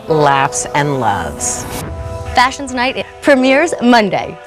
laughs, and loves. Fashions Night premieres Monday.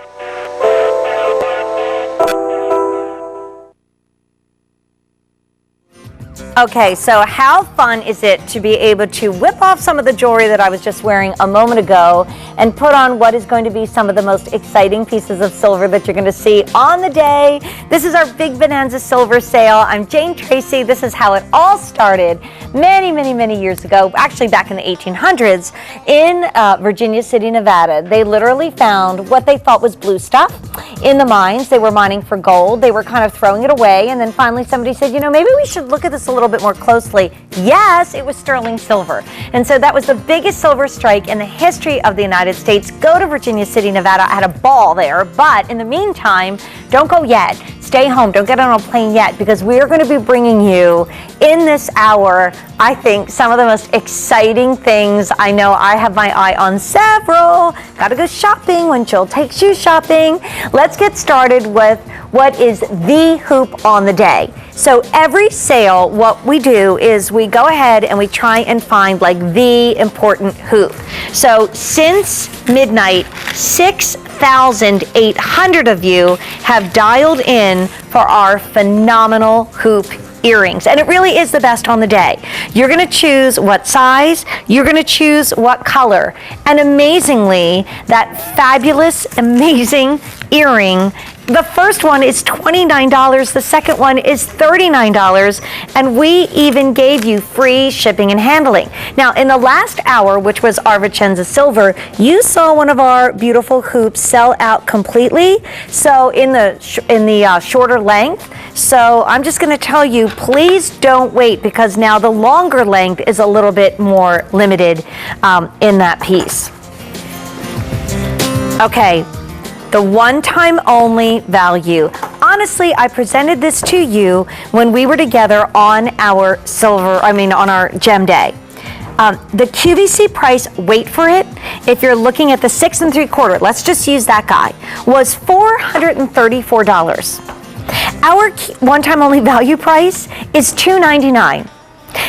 Okay, so how fun is it to be able to whip off some of the jewelry that I was just wearing a moment ago and put on what is going to be some of the most exciting pieces of silver that you're going to see on the day. This is our Big Bonanza silver sale. I'm Jane Treacy. This is how it all started many years ago, actually back in the 1800s in Virginia City, Nevada. They literally found what they thought was blue stuff in the mines. They were mining for gold. They were kind of throwing it away, and then finally somebody said, you know, maybe we should look at this a little bit more closely. Yes, it was sterling silver. And so that was the biggest silver strike in the history of the United States. Go to Virginia City, Nevada. I had a ball there, but in the meantime, don't go yet. Stay home. Don't get on a plane yet, because we are going to be bringing you in this hour, I think, some of the most exciting things. I know I have my eye on several. Got to go shopping when Jill takes you shopping. Let's get started with what is the hoop on the day. So every sale, what we do is we go ahead and we try and find like the important hoop. So since midnight, 6,800 of you have dialed in for our phenomenal hoop earrings, and it really is the best on the day. You're going to choose what size, you're going to choose what color, and amazingly, that fabulous, amazing earring, the first one is $29, the second one is $39, and we even gave you free shipping and handling. Now, in the last hour, which was our Vicenza Silver, you saw one of our beautiful hoops sell out completely, so in the shorter length. So I'm just going to tell you, please don't wait, because now the longer length is a little bit more limited in that piece. Okay. The one-time only value. Honestly, I presented this to you when we were together on our on our gem day. The QVC price, wait for it, if you're looking at the 6 3/4, let's just use that guy, was $434. Our one-time only value price is $299.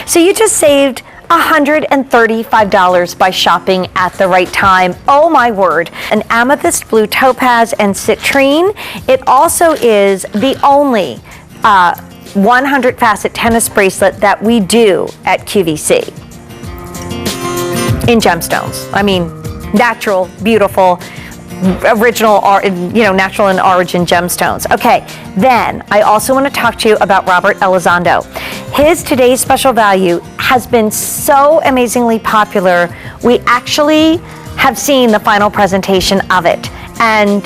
So you just saved $135 by shopping at the right time. Oh my word. An amethyst blue topaz and citrine. It also is the only 100 facet tennis bracelet that we do at QVC in gemstones. I mean, natural, beautiful, original, natural in origin gemstones. Okay, then I also want to talk to you about Robert Elizondo. His today's special value has been so amazingly popular. We actually have seen the final presentation of it, and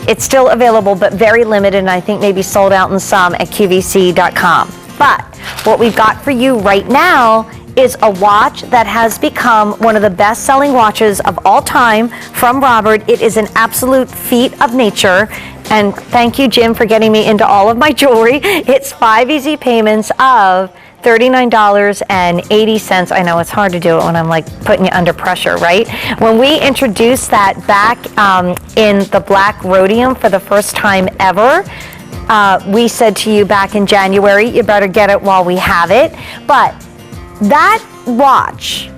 it's still available, but very limited, and I think maybe sold out in some at QVC.com. But what we've got for you right now is a watch that has become one of the best-selling watches of all time from Robert. It is an absolute feat of nature. And thank you, Jim, for getting me into all of my jewelry. It's 5 easy payments of $39.80. I know it's hard to do it when I'm like putting you under pressure, right? When we introduced that back in the black rhodium for the first time ever, we said to you back in January, you better get it while we have it. But that watch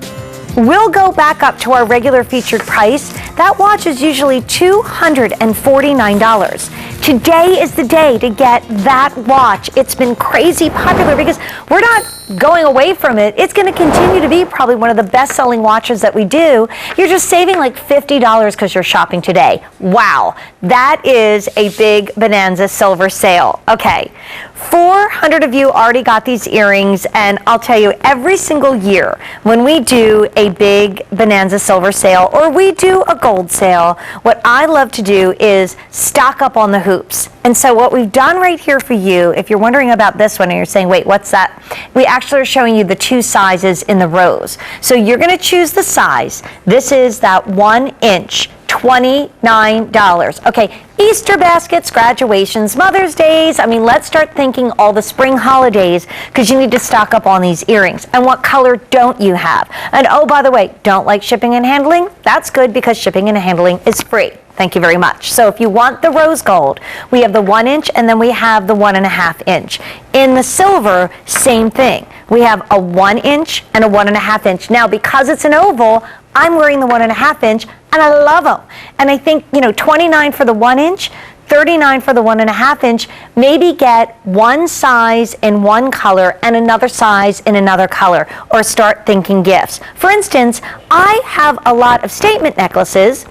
will go back up to our regular featured price. That watch is usually $249. Today is the day to get that watch. It's been crazy popular because we're not going away from it. It's going to continue to be probably one of the best-selling watches that we do. You're just saving like $50 because you're shopping today. Wow, that is a Big Bonanza silver sale. Okay, 400 of you already got these earrings, and I'll tell you, every single year when we do a Big Bonanza silver sale or we do a gold sale, what I love to do is stock up on the hoops. And so what we've done right here for you, if you're wondering about this one and you're saying, wait, what's that? We actually are showing you the 2 sizes in the rows. So you're going to choose the size. This is that 1 inch, $29. Okay, Easter baskets, graduations, Mother's Days. I mean, let's start thinking all the spring holidays, because you need to stock up on these earrings. And what color don't you have? And oh, by the way, don't like shipping and handling? That's good, because shipping and handling is free. Thank you very much. So if you want the rose gold, we have the 1 inch, and then we have the 1.5 inch. In the silver, same thing. We have a 1 inch and a 1.5 inch. Now, because it's an oval, I'm wearing the 1.5 inch, and I love them. And I think, $29 for the 1 inch, $39 for the 1.5 inch, maybe get one size in one color and another size in another color, or start thinking gifts. For instance, I have a lot of statement necklaces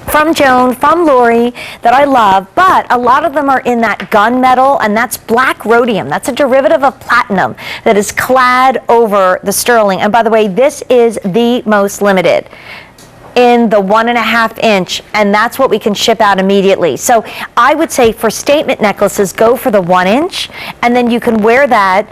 from Joan, from Lori, that I love, but a lot of them are in that gunmetal, and that's black rhodium. That's a derivative of platinum that is clad over the sterling. And by the way, this is the most limited in the 1.5 inch, and that's what we can ship out immediately. So I would say for statement necklaces, go for the 1 inch, and then you can wear that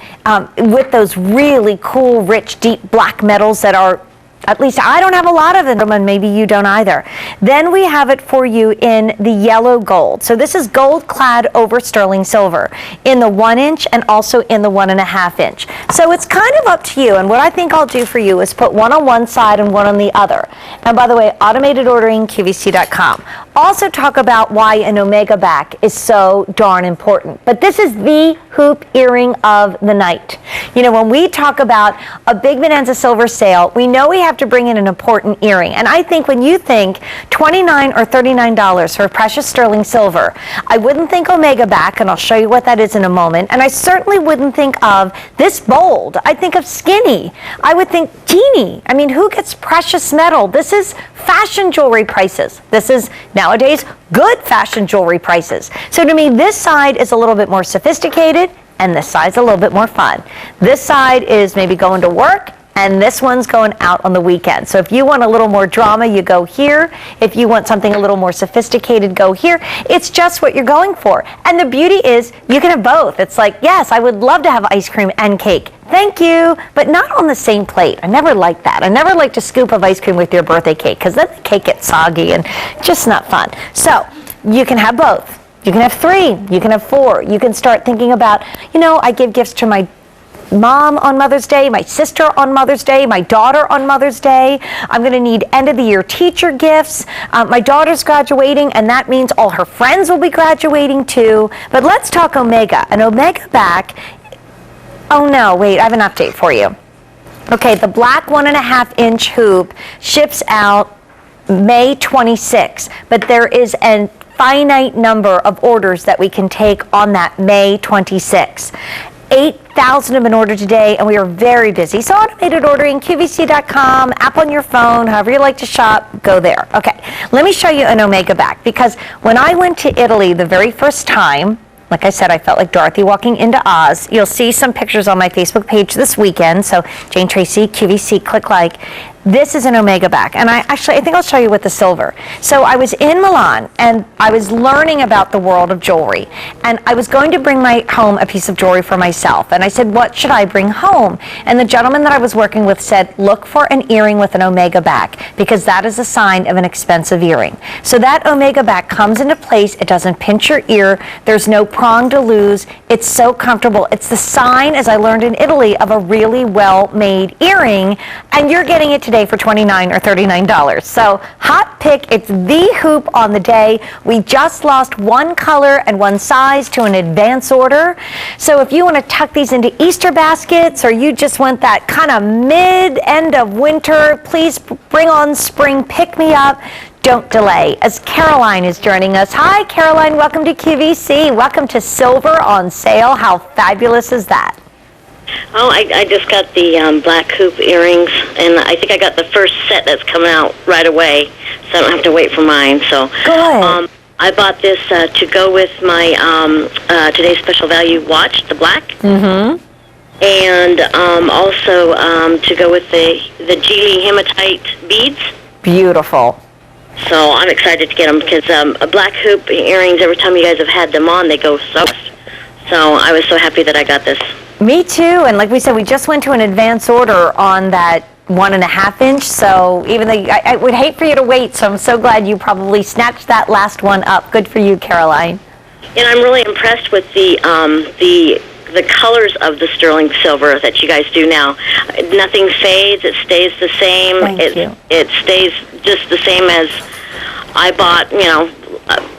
with those really cool, rich, deep black metals that are, at least I don't have a lot of them, and maybe you don't either. Then we have it for you in the yellow gold. So this is gold clad over sterling silver in the 1 inch and also in the 1.5 inch. So it's kind of up to you. And what I think I'll do for you is put one on one side and one on the other. And by the way, automated ordering, QVC.com. Also talk about why an omega back is so darn important. But this is the hoop earring of the night. When we talk about a Big Bonanza silver sale, we know we have to bring in an important earring. And I think when you think $29 or $39 for precious sterling silver, I wouldn't think omega back, and I'll show you what that is in a moment. And I certainly wouldn't think of this bold. I think of skinny. I would think teeny. I mean, who gets precious metal? This is fashion jewelry prices. This is nowadays good fashion jewelry prices. So to me, this side is a little bit more sophisticated, and this side's a little bit more fun. This side is maybe going to work, and this one's going out on the weekend. So if you want a little more drama, you go here. If you want something a little more sophisticated, go here. It's just what you're going for. And the beauty is you can have both. It's like, yes, I would love to have ice cream and cake. Thank you, but not on the same plate. I never liked that. I never liked a scoop of ice cream with your birthday cake, because then the cake gets soggy and just not fun. So you can have both. You can have 3, you can have 4. You can start thinking about, I give gifts to my mom on Mother's Day, my sister on Mother's Day, my daughter on Mother's Day. I'm going to need end of the year teacher gifts. My daughter's graduating, and that means all her friends will be graduating too. But let's talk omega. An omega back. Oh no, wait, I have an update for you. Okay, the black 1.5 inch hoop ships out May 26, but there is a finite number of orders that we can take on that May 26. 8,000 have been ordered today, and we are very busy. So automated ordering, QVC.com, app on your phone, however you like to shop, go there. Okay, let me show you an omega back, because when I went to Italy the very first time, like I said, I felt like Dorothy walking into Oz. You'll see some pictures on my Facebook page this weekend. So Jane Treacy, QVC, click like. This is an omega back, and I think I'll show you with the silver. So I was in Milan, and I was learning about the world of jewelry, and I was going to bring home a piece of jewelry for myself, and I said, what should I bring home? And the gentleman that I was working with said, look for an earring with an omega back, because that is a sign of an expensive earring. So that omega back comes into place. It doesn't pinch your ear. There's no prong to lose. It's so comfortable. It's the sign, as I learned in Italy, of a really well-made earring, and you're getting it today for $29 or $39. So hot pick. It's the hoop on the day. We just lost one color and one size to an advance order. So if you want to tuck these into Easter baskets, or you just want that kind of mid-end of winter, please bring on spring pick-me-up. Don't delay, as Caroline is joining us. Hi, Caroline. Welcome to QVC. Welcome to Silver on Sale. How fabulous is that? Oh, I just got the black hoop earrings, and I think I got the first set that's coming out right away, so I don't have to wait for mine. So good. I bought this to go with my today's special value watch, the black, and also to go with the Geely hematite beads. Beautiful. So I'm excited to get them, because a black hoop earrings, every time you guys have had them on, they go soaked. So I was so happy that I got this. Me too, and like we said, we just went to an advance order on that 1.5 inch, so even though I would hate for you to wait, so I'm so glad you probably snatched that last one up. Good for you, Caroline. And I'm really impressed with the colors of the sterling silver that you guys do now. Nothing fades, it stays the same. Thank you. It stays just the same as I bought,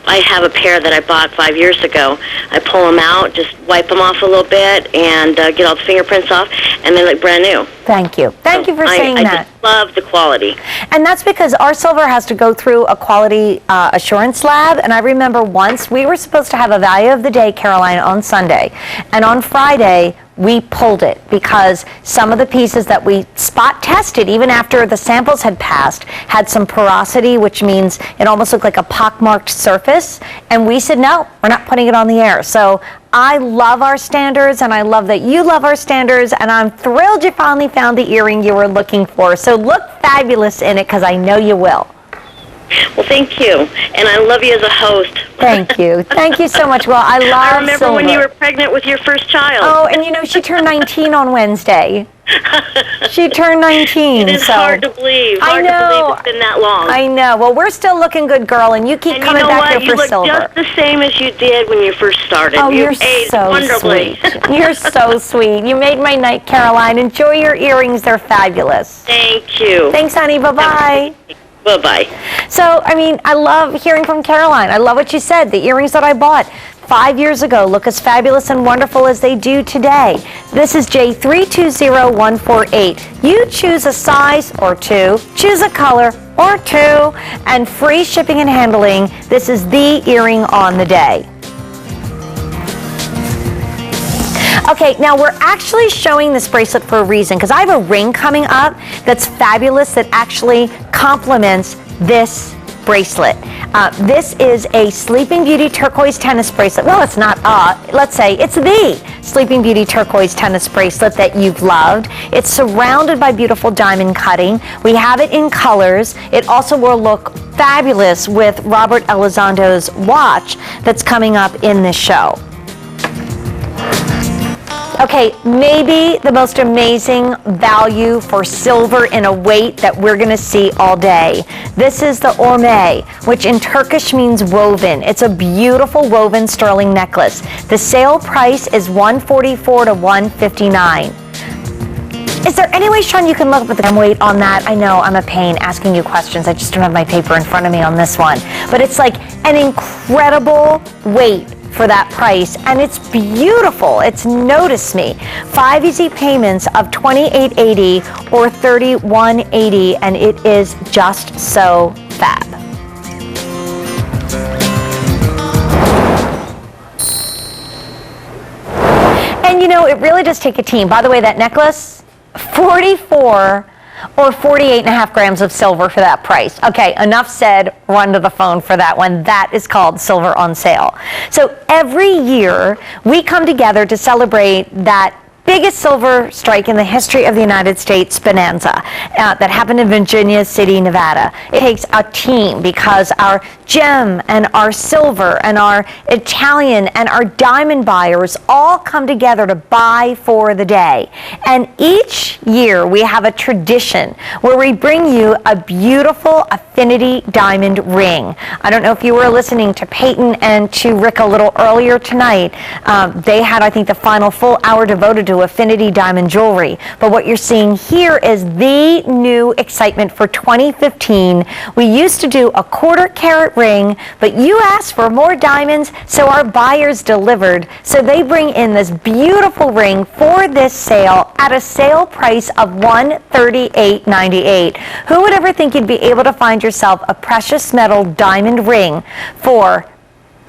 I have a pair that I bought 5 years ago. I pull them out, just wipe them off a little bit, and get all the fingerprints off, and they look brand new. Thank you. Thank you for saying that. I just love the quality. And that's because our silver has to go through a quality assurance lab. And I remember once we were supposed to have a value of the day, Caroline, on Sunday. And on Friday, we pulled it because some of the pieces that we spot tested, even after the samples had passed, had some porosity, which means it almost looked like a pockmarked surface. And we said, no, we're not putting it on the air. So I love our standards, and I love that you love our standards, and I'm thrilled you finally found the earring you were looking for. So look fabulous in it, because I know you will. Well, thank you, and I love you as a host. Thank you. Thank you so much. Well, I remember silver. when you were pregnant with your first child. Oh, and you know, she turned 19 on Wednesday. She turned 19. It is so hard to believe. I know. To believe it's been that long. I know. Well, we're still looking good, girl, and you keep coming back here for silver. You look just the same as you did when you first started. Oh, you're aged so wonderfully. sweet. You're so sweet. You made my night, Caroline. Enjoy your earrings. They're fabulous. Thank you. Thanks, honey. Bye-bye. Bye-bye. So, I mean, I love hearing from Caroline. I love what you said. The earrings that I bought 5 years ago look as fabulous and wonderful as they do today. This is J320148. You choose a size or two, choose a color or two, and free shipping and handling. This is the earring on the day. Okay, now we're actually showing this bracelet for a reason, because I have a ring coming up that's fabulous that actually complements this bracelet. This is a Sleeping Beauty turquoise tennis bracelet. Well, it's not let's say it's the Sleeping Beauty turquoise tennis bracelet that you've loved. It's surrounded by beautiful diamond cutting. We have it in colors. It also will look fabulous with Robert Elizondo's watch that's coming up in this show. Okay, maybe the most amazing value for silver in a weight that we're going to see all day. This is the orme, which in Turkish means woven. It's a beautiful woven sterling necklace. The sale price is $144 to $159. Is there any way, Sean, you can look up the weight on that? I know I'm a pain asking you questions. I just don't have my paper in front of me on this one. But it's like an incredible weight for that price, and it's beautiful. It's Notice Me. 5 easy payments of $28.80 or $31.80, and it is just so fab. And you know, it really does take a team. By the way, that necklace, 44 or 48.5 grams of silver for that price. Okay, enough said. Run to the phone for that one. That is called Silver on Sale. So every year we come together to celebrate that biggest silver strike in the history of the United States, Bonanza, that happened in Virginia City, Nevada. It takes a team because our gem and our silver and our Italian and our diamond buyers all come together to buy for the day. And each year we have a tradition where we bring you a beautiful affinity diamond ring. I don't know if you were listening to Peyton and to Rick a little earlier tonight. They had, I think, the final full hour devoted to affinity diamond jewelry. But what you're seeing here is the new excitement for 2015. We used to do a 1/4 carat ring, but you asked for more diamonds, so our buyers delivered. So they bring in this beautiful ring for this sale at a sale price of $138.98. Who would ever think you'd be able to find yourself a precious metal diamond ring for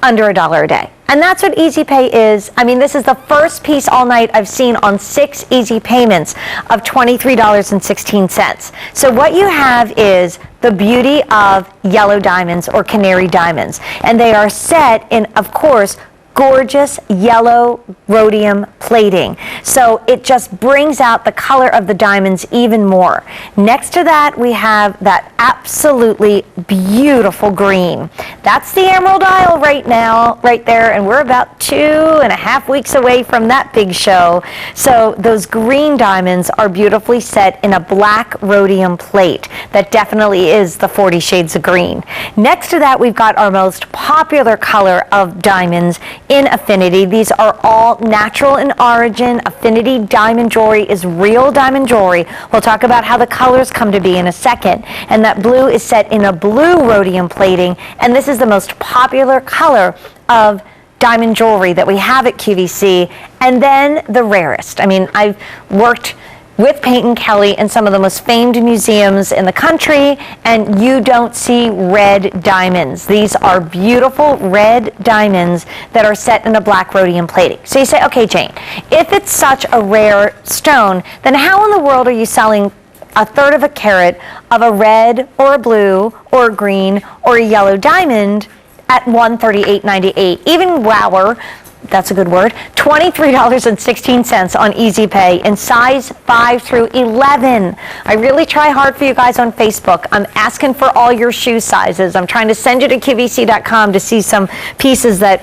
under $1 a day? And that's what Easy Pay is. I mean, this is the first piece all night I've seen on 6 easy payments of $23.16. So what you have is the beauty of yellow diamonds or canary diamonds. And they are set in, of course, gorgeous yellow rhodium plating. So it just brings out the color of the diamonds even more. Next to that, we have that absolutely beautiful green. That's the Emerald Isle right now, right there, and we're about 2.5 weeks away from that big show. So those green diamonds are beautifully set in a black rhodium plate. That definitely is the 40 shades of green. Next to that, we've got our most popular color of diamonds in Affinity. These are all natural in origin. Affinity diamond jewelry is real diamond jewelry. We'll talk about how the colors come to be in a second. And that blue is set in a blue rhodium plating, and this is the most popular color of diamond jewelry that we have at QVC, and then the rarest. I mean, I've worked with Peyton Kelly in some of the most famed museums in the country, and you don't see red diamonds. These are beautiful red diamonds that are set in a black rhodium plating. So you say, okay, Jane, if it's such a rare stone, then how in the world are you selling a third of a carat of a red or a blue or a green or a yellow diamond at $138.98? Even wower, that's a good word, $23.16 on Easy Pay in size 5 through 11. I really try hard for you guys on Facebook. I'm asking for all your shoe sizes. I'm trying to send you to QVC.com to see some pieces that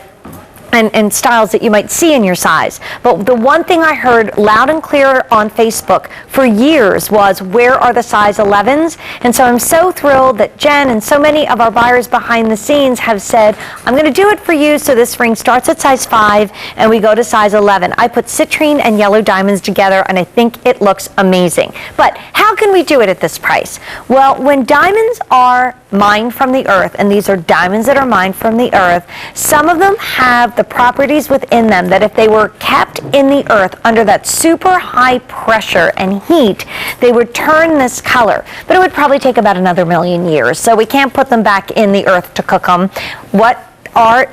and styles that you might see in your size. But the one thing I heard loud and clear on Facebook for years was, where are the size 11s? And so I'm so thrilled that Jen and so many of our buyers behind the scenes have said, I'm going to do it for you. So this ring starts at size 5 and we go to size 11. I put citrine and yellow diamonds together and I think it looks amazing. But how can we do it at this price? Well, when diamonds are mined from the earth, and these are diamonds that are mined from the earth, some of them have the properties within them that if they were kept in the earth under that super high pressure and heat, they would turn this color. But it would probably take about another million years. So we can't put them back in the earth to cook them. What our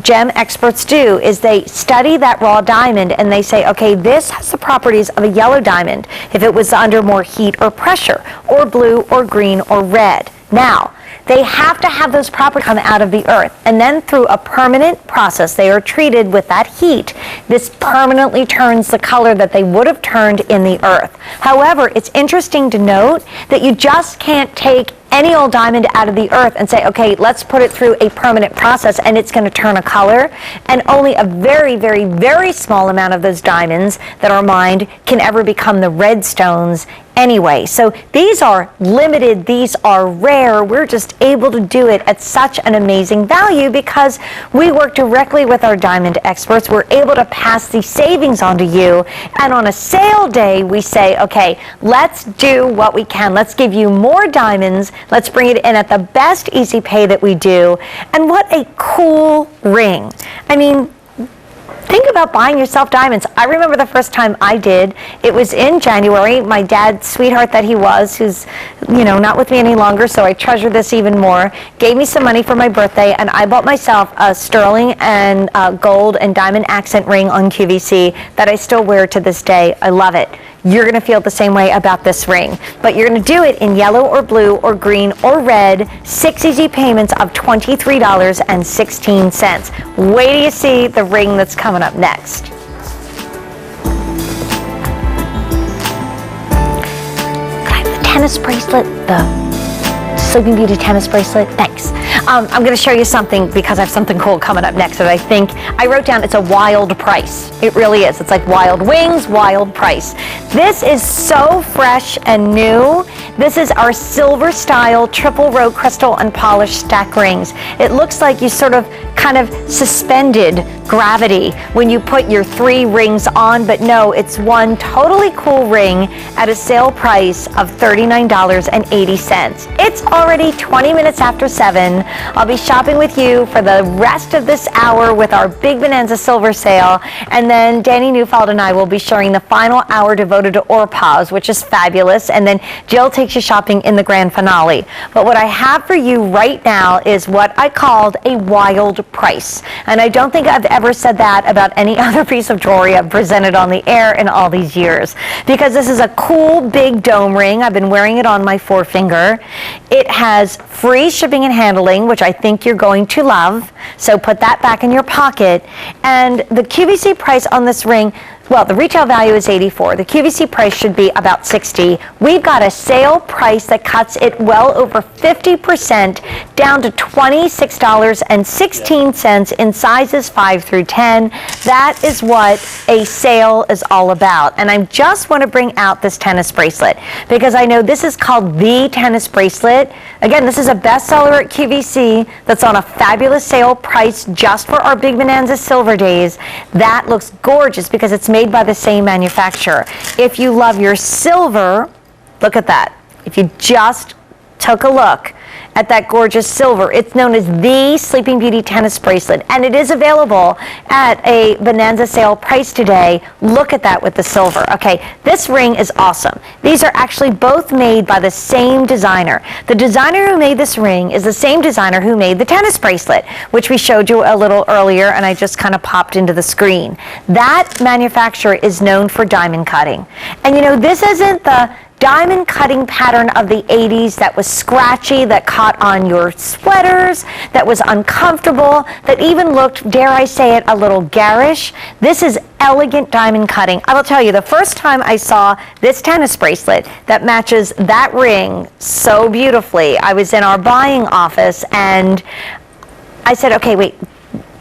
gem experts do is they study that raw diamond and they say, okay, this has the properties of a yellow diamond if it was under more heat or pressure, or blue or green or red. Now, they have to have those properties come out of the earth, and then through a permanent process, they are treated with that heat. This permanently turns the color that they would have turned in the earth. However, it's interesting to note that you just can't take any old diamond out of the earth and say, okay, let's put it through a permanent process and it's going to turn a color. And only a very, very, very small amount of those diamonds that are mined can ever become the red stones anyway. So these are limited, these are rare. We're just able to do it at such an amazing value because we work directly with our diamond experts. We're able to pass the savings on to you. And on a sale day, we say, okay, let's do what we can. Let's give you more diamonds. Let's bring it in at the best Easy Pay that we do. And what a cool ring. I mean, think about buying yourself diamonds. I remember the first time I did. It was in January. My dad, sweetheart that he was, who's, not with me any longer, so I treasure this even more, gave me some money for my birthday, and I bought myself a sterling and gold and diamond accent ring on QVC that I still wear to this day. I love it. You're going to feel the same way about this ring. But you're going to do it in yellow or blue or green or red, 6 easy payments of $23.16. Wait till you see the ring that's coming up next. Can I have the tennis bracelet? The Sleeping Beauty tennis bracelet? Thanks. I'm going to show you something because I have something cool coming up next that I think I wrote down. It's a wild price. It really is. It's like wild wings, wild price. This is so fresh and new. This is our silver style triple row crystal and polished stack rings. It looks like you sort of kind of suspended gravity when you put your 3 rings on, but no, it's one totally cool ring at a sale price of $39.80. It's already 20 minutes after 7. I'll be shopping with you for the rest of this hour with our Big Bonanza silver sale, and then Danny Neufeld and I will be sharing the final hour devoted to Orpaz, which is fabulous, and then Jill takes you shopping in the grand finale. But what I have for you right now is what I called a wild price, and I don't think I've ever said that about any other piece of jewelry I've presented on the air in all these years, because this is a cool big dome ring. I've been wearing it on my forefinger. It has free shipping and handling, which I think you're going to love, so put that back in your pocket. And the QVC price on this ring well, the retail value is $84. The QVC price should be about $60. We've got a sale price that cuts it well over 50% down to $26.16 in sizes 5 through 10. That is what a sale is all about. And I just want to bring out this tennis bracelet because I know this is called the tennis bracelet. Again, this is a bestseller at QVC that's on a fabulous sale price just for our Big Bonanza Silver Days. That looks gorgeous because it's made by the same manufacturer. If you love your silver, look at that. If you just took a look at that gorgeous silver, it's known as the Sleeping Beauty tennis bracelet, and it is available at a Bonanza sale price today. Look at that with the silver. Okay, this ring is awesome. These are actually both made by the same designer. The designer who made this ring is the same designer who made the tennis bracelet, which we showed you a little earlier, and I just kind of popped into the screen. That manufacturer is known for diamond cutting. And you know, this isn't the diamond cutting pattern of the 80s that was scratchy, that caught on your sweaters, that was uncomfortable, that even looked, dare I say it, a little garish. This is elegant diamond cutting. I will tell you, the first time I saw this tennis bracelet that matches that ring so beautifully, I was in our buying office and I said, okay, wait,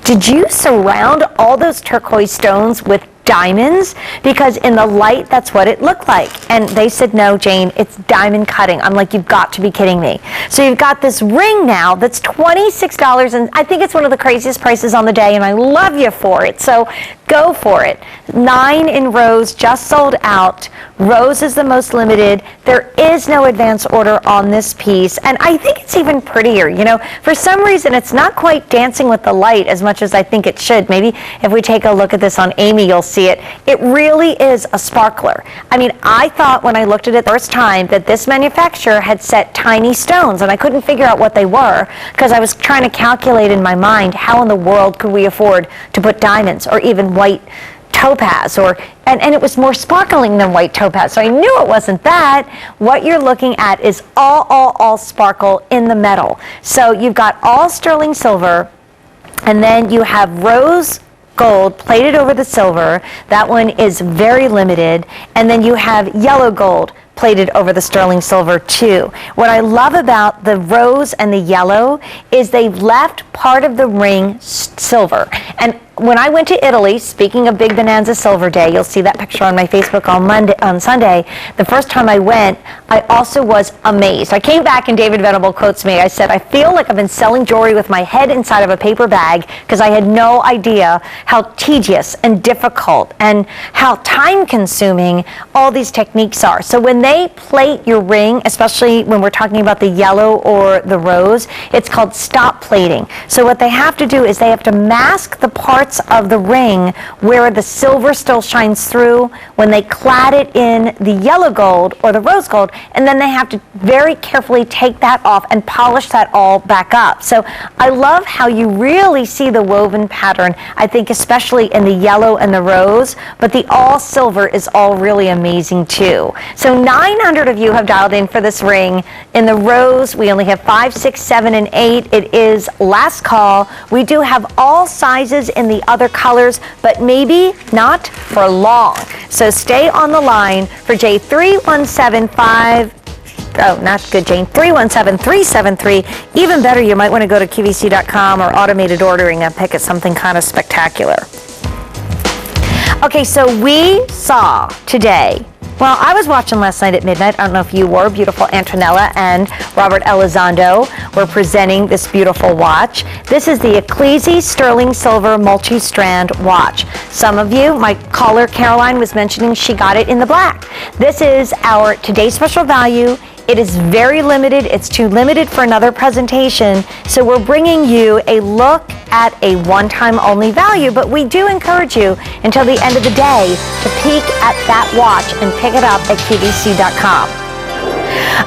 did you surround all those turquoise stones with diamonds? Because in the light, that's what it looked like. And they said, no, Jane, it's diamond cutting. I'm like, you've got to be kidding me. So you've got this ring now that's $26, and I think it's one of the craziest prices on the day, and I love you for it. So go for it. 9 in rose, just sold out. Rose is the most limited. There is no advance order on this piece, and I think it's even prettier. You know, for some reason, it's not quite dancing with the light as much as I think it should. Maybe if we take a look at this on Amy, you'll see it. It really is a sparkler. I mean, I thought when I looked at it the first time that this manufacturer had set tiny stones, and I couldn't figure out what they were because I was trying to calculate in my mind how in the world could we afford to put diamonds or even white topaz, and it was more sparkling than white topaz, so I knew it wasn't that. What you're looking at is all sparkle in the metal. So you've got all sterling silver, and then you have rose gold plated over the silver. That one is very limited. And then you have yellow gold plated over the sterling silver too. What I love about the rose and the yellow is they've left part of the ring silver. And when I went to Italy, speaking of Big Bonanza Silver Day, you'll see that picture on my Facebook on Sunday. The first time I went, I also was amazed. I came back and David Venable quotes me. I said, I feel like I've been selling jewelry with my head inside of a paper bag because I had no idea how tedious and difficult and how time-consuming all these techniques are. So when they plate your ring, especially when we're talking about the yellow or the rose, it's called stop plating. So what they have to do is they have to mask the parts of the ring where the silver still shines through when they clad it in the yellow gold or the rose gold, and then they have to very carefully take that off and polish that all back up. So I love how you really see the woven pattern, I think especially in the yellow and the rose, but the all silver is all really amazing too. So 900 of you have dialed in for this ring. In the rose, we only have 5, 6, 7, and 8. It is last call. We do have all sizes in the other colors, but maybe not for long. So stay on the line for J3175. Oh, not good, Jane. 317-373. Even better, you might want to go to QVC.com or automated ordering and pick at something kind of spectacular. Okay, so we saw today, well, I was watching last night at midnight. I don't know if you were. Beautiful Antonella and Robert Elizondo were presenting this beautiful watch. This is the Ecclesi Sterling Silver Multi-Strand watch. Some of you, my caller Caroline was mentioning she got it in the black. This is our today's special value. It is very limited. It's too limited for another presentation. So we're bringing you a look at a one-time only value, but we do encourage you until the end of the day to peek at that watch and pick it up at QVC.com.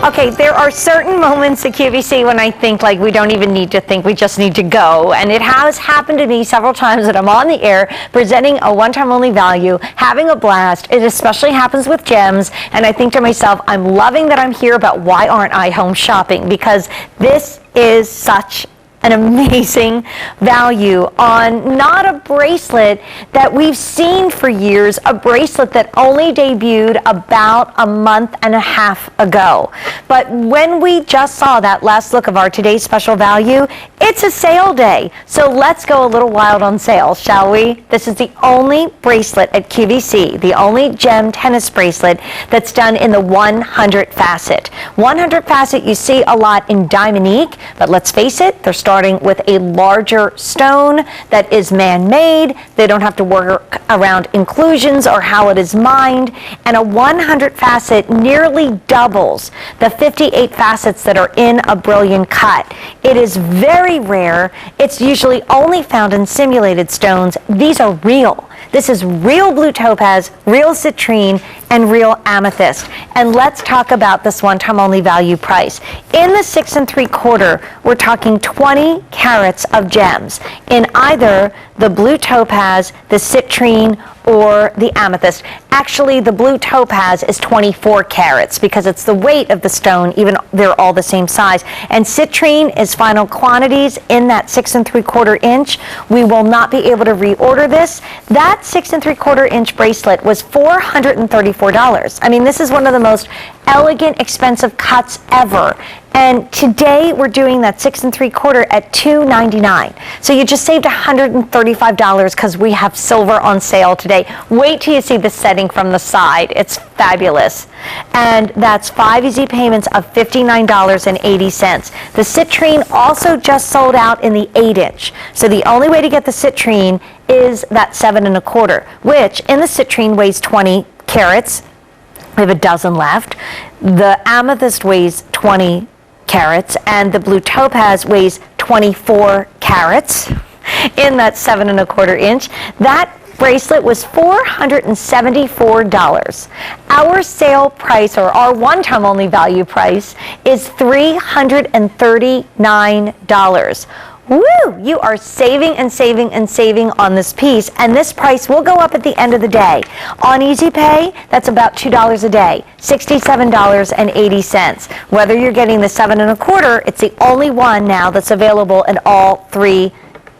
Okay, there are certain moments at QVC when I think like we don't even need to think, we just need to go. And it has happened to me several times that I'm on the air presenting a one-time only value, having a blast. It especially happens with gems. And I think to myself, I'm loving that I'm here, but why aren't I home shopping? Because this is such an amazing value on not a bracelet that we've seen for years, a bracelet that only debuted about a month and a half ago. But when we just saw that last look of our today's special value, it's a sale day. So let's go a little wild on sale, shall we? This is the only bracelet at QVC, the only gem tennis bracelet that's done in the 100 facet. 100 facet you see a lot in Diamondique, but let's face it, they're starting with a larger stone that is man-made. They don't have to work around inclusions or how it is mined. And a 100 facet nearly doubles the 58 facets that are in a brilliant cut. It is very rare. It's usually only found in simulated stones. These are real. This is real blue topaz, real citrine, and real amethyst. And let's talk about this one-time only value price. In the 6 3/4, we're talking 20 carats of gems in either the blue topaz, the citrine, or the amethyst. Actually, the blue topaz is 24 carats because it's the weight of the stone, even they're all the same size. And citrine is final quantities in that 6 3/4 inch. We will not be able to reorder this. That 6 3/4 inch bracelet was $434. I mean, this is one of the most elegant, expensive cuts ever. And today we're doing that 6 3/4 at $299. So you just saved $135 because we have silver on sale today. Wait till you see the setting from the side. It's fabulous. And that's 5 easy payments of $59.80. The citrine also just sold out in the 8 inch. So the only way to get the citrine is that 7 1/4, which in the citrine weighs 20 carats. We have a dozen left. The amethyst weighs 20 carats, and the blue topaz weighs 24 carats in that 7 1/4 inch. That bracelet was $474. Our sale price, or our one-time only value price, is $339. Woo! You are saving and saving and saving on this piece, and this price will go up at the end of the day. On Easy Pay, that's about $2 a day, $67.80. Whether you're getting the 7 1/4, it's the only one now that's available in all 3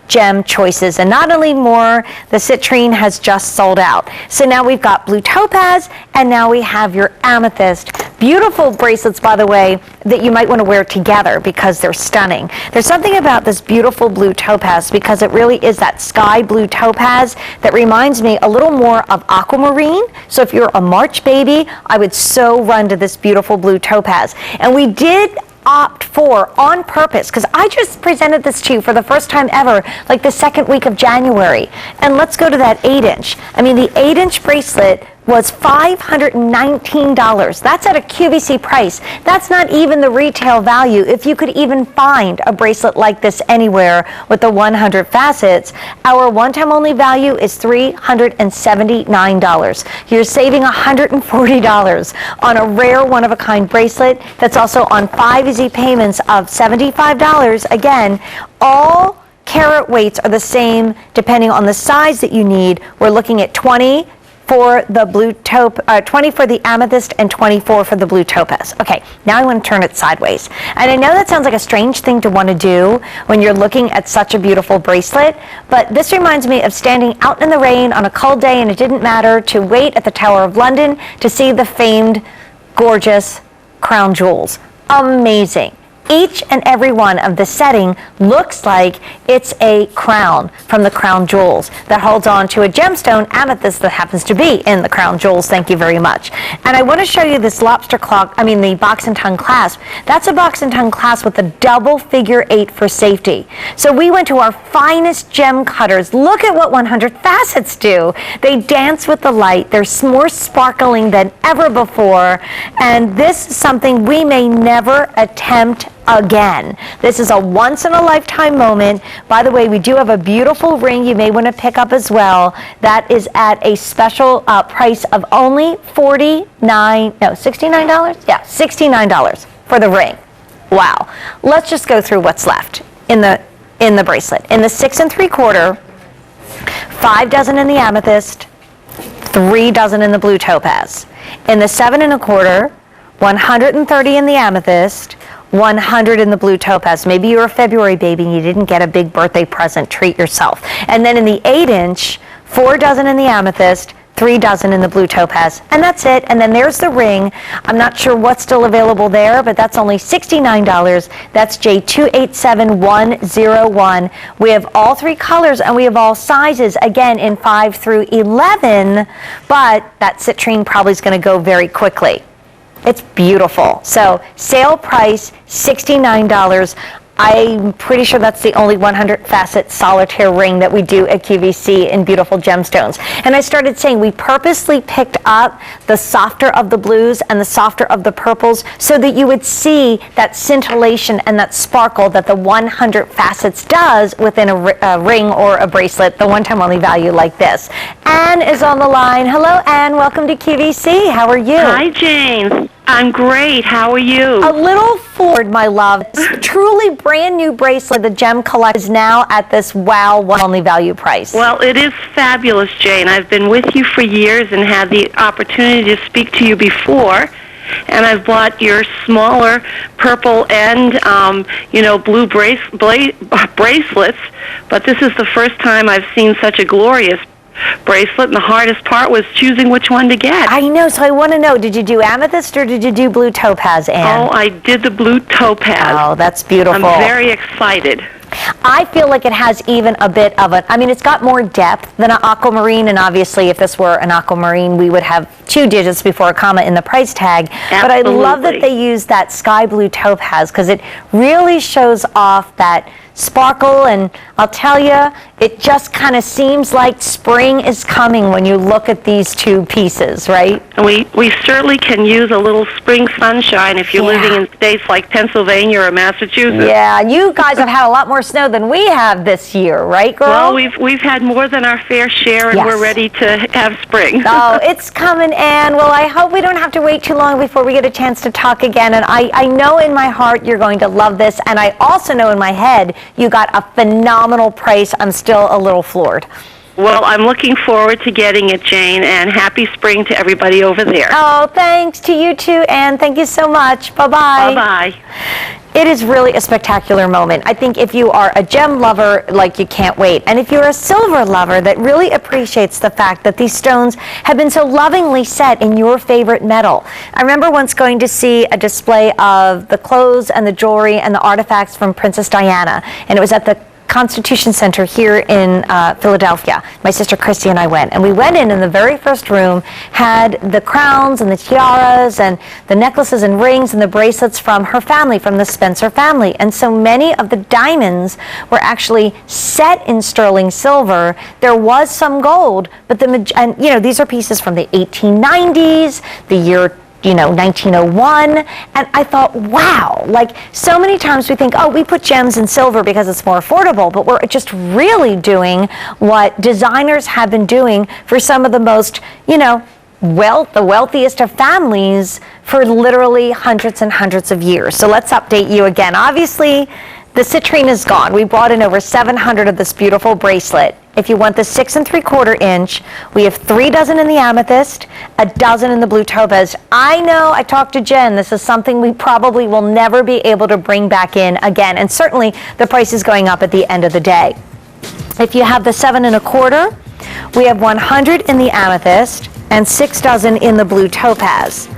gem choices. And not only more, the citrine has just sold out. So now we've got blue topaz, and now we have your amethyst. Beautiful bracelets, by the way, that you might want to wear together because they're stunning. There's something about this beautiful blue topaz because it really is that sky blue topaz that reminds me a little more of aquamarine. So if you're a March baby, I would so run to this beautiful blue topaz. And we did opt for, on purpose, because I just presented this to you for the first time ever, like the second week of January. And let's go to that 8 inch. I mean, the 8 inch bracelet was $519. That's at a QVC price. That's not even the retail value. If you could even find a bracelet like this anywhere with the 100 facets, our one-time only value is $379. You're saving $140 on a rare one-of-a-kind bracelet that's also on 5 easy payments of $75. Again, all carat weights are the same depending on the size that you need. We're looking at 20 for the blue 20 for the amethyst and 24 for the blue topaz. Okay, now I want to turn it sideways. And I know that sounds like a strange thing to want to do when you're looking at such a beautiful bracelet, but this reminds me of standing out in the rain on a cold day and it didn't matter to wait at the Tower of London to see the famed, gorgeous crown jewels. Amazing. Each and every one of the setting looks like it's a crown from the crown jewels that holds on to a gemstone amethyst that happens to be in the crown jewels. Thank you very much. And I want to show you this lobster claw, the box and tongue clasp. That's a box and tongue clasp with a double figure 8 for safety. So we went to our finest gem cutters. Look at what 100 facets do. They dance with the light. They're more sparkling than ever before. And this is something we may never attempt again. This is a once-in-a-lifetime moment. By the way, we do have a beautiful ring you may want to pick up as well. That is at a special price of only $69? Yeah, $69 for the ring. Wow. Let's just go through what's left in the bracelet. In the 6 3/4, 5 dozen in the amethyst, 3 dozen in the blue topaz. In the 7 1/4, 130 in the amethyst, 100 in the blue topaz. Maybe you're a February baby and you didn't get a big birthday present. Treat yourself. And then in the 8-inch, 4 dozen in the amethyst, 3 dozen in the blue topaz, and that's it. And then there's the ring. I'm not sure what's still available there, but that's only $69. That's J287101. We have all 3 colors and we have all sizes, again in 5 through 11, but that citrine probably is going to go very quickly. It's beautiful. So sale price, $69. I'm pretty sure that's the only 100 facet solitaire ring that we do at QVC in beautiful gemstones. And I started saying we purposely picked up the softer of the blues and the softer of the purples so that you would see that scintillation and that sparkle that the 100 facets does within a ring or a bracelet, the one-time only value like this. Anne is on the line. Hello, Anne. Welcome to QVC. How are you? Hi, Jane. I'm great. How are you? A little floored, my love. Truly brand new bracelet. The Gem Collect is now at this wow one only value price. Well, it is fabulous, Jane. I've been with you for years and had the opportunity to speak to you before. And I've bought your smaller purple and, blue bracelets. But this is the first time I've seen such a glorious bracelet, and the hardest part was choosing which one to get. I know, so I want to know, did you do amethyst or did you do blue topaz, Anne? Oh, I did the blue topaz. Oh, that's beautiful. I'm very excited. I feel like it has even a bit of it's got more depth than an aquamarine, and obviously if this were an aquamarine, we would have 2 digits before a comma in the price tag. Absolutely. But I love that they use that sky blue topaz because it really shows off that sparkle, and I'll tell you, it just kind of seems like spring is coming when you look at these 2 pieces, right? And we certainly can use a little spring sunshine if you're living in states like Pennsylvania or Massachusetts. Yeah, you guys have had a lot more snow than we have this year, right, girl? Well, we've had more than our fair share, and we're ready to have spring. Oh, it's coming, Anne. Well, I hope we don't have to wait too long before we get a chance to talk again. And I know in my heart you're going to love this, and I also know in my head you got a phenomenal price. I'm still a little floored. Well, I'm looking forward to getting it, Jane, and happy spring to everybody over there. Oh, thanks to you too, Anne. Thank you so much. Bye-bye. Bye-bye. It is really a spectacular moment. I think if you are a gem lover, like, you can't wait. And if you're a silver lover that really appreciates the fact that these stones have been so lovingly set in your favorite metal. I remember once going to see a display of the clothes and the jewelry and the artifacts from Princess Diana, and it was at the Constitution Center here in Philadelphia. My sister Christy and I went, and we went in the very first room, had the crowns and the tiaras and the necklaces and rings and the bracelets from her family, from the Spencer family. And so many of the diamonds were actually set in sterling silver. There was some gold, but these are pieces from the 1890s, the year 1901, and I thought, wow, like, so many times we think, oh, we put gems in silver because it's more affordable, but we're just really doing what designers have been doing for some of the most, the wealthiest of families for literally hundreds and hundreds of years. So let's update you again. Obviously, the citrine is gone. We brought in over 700 of this beautiful bracelet. If you want the 6 3/4 inch, we have 3 dozen in the amethyst, a dozen in the blue topaz. I know, I talked to Jen, this is something we probably will never be able to bring back in again, and certainly the price is going up at the end of the day. If you have the 7 1/4, we have 100 in the amethyst and 6 dozen in the blue topaz.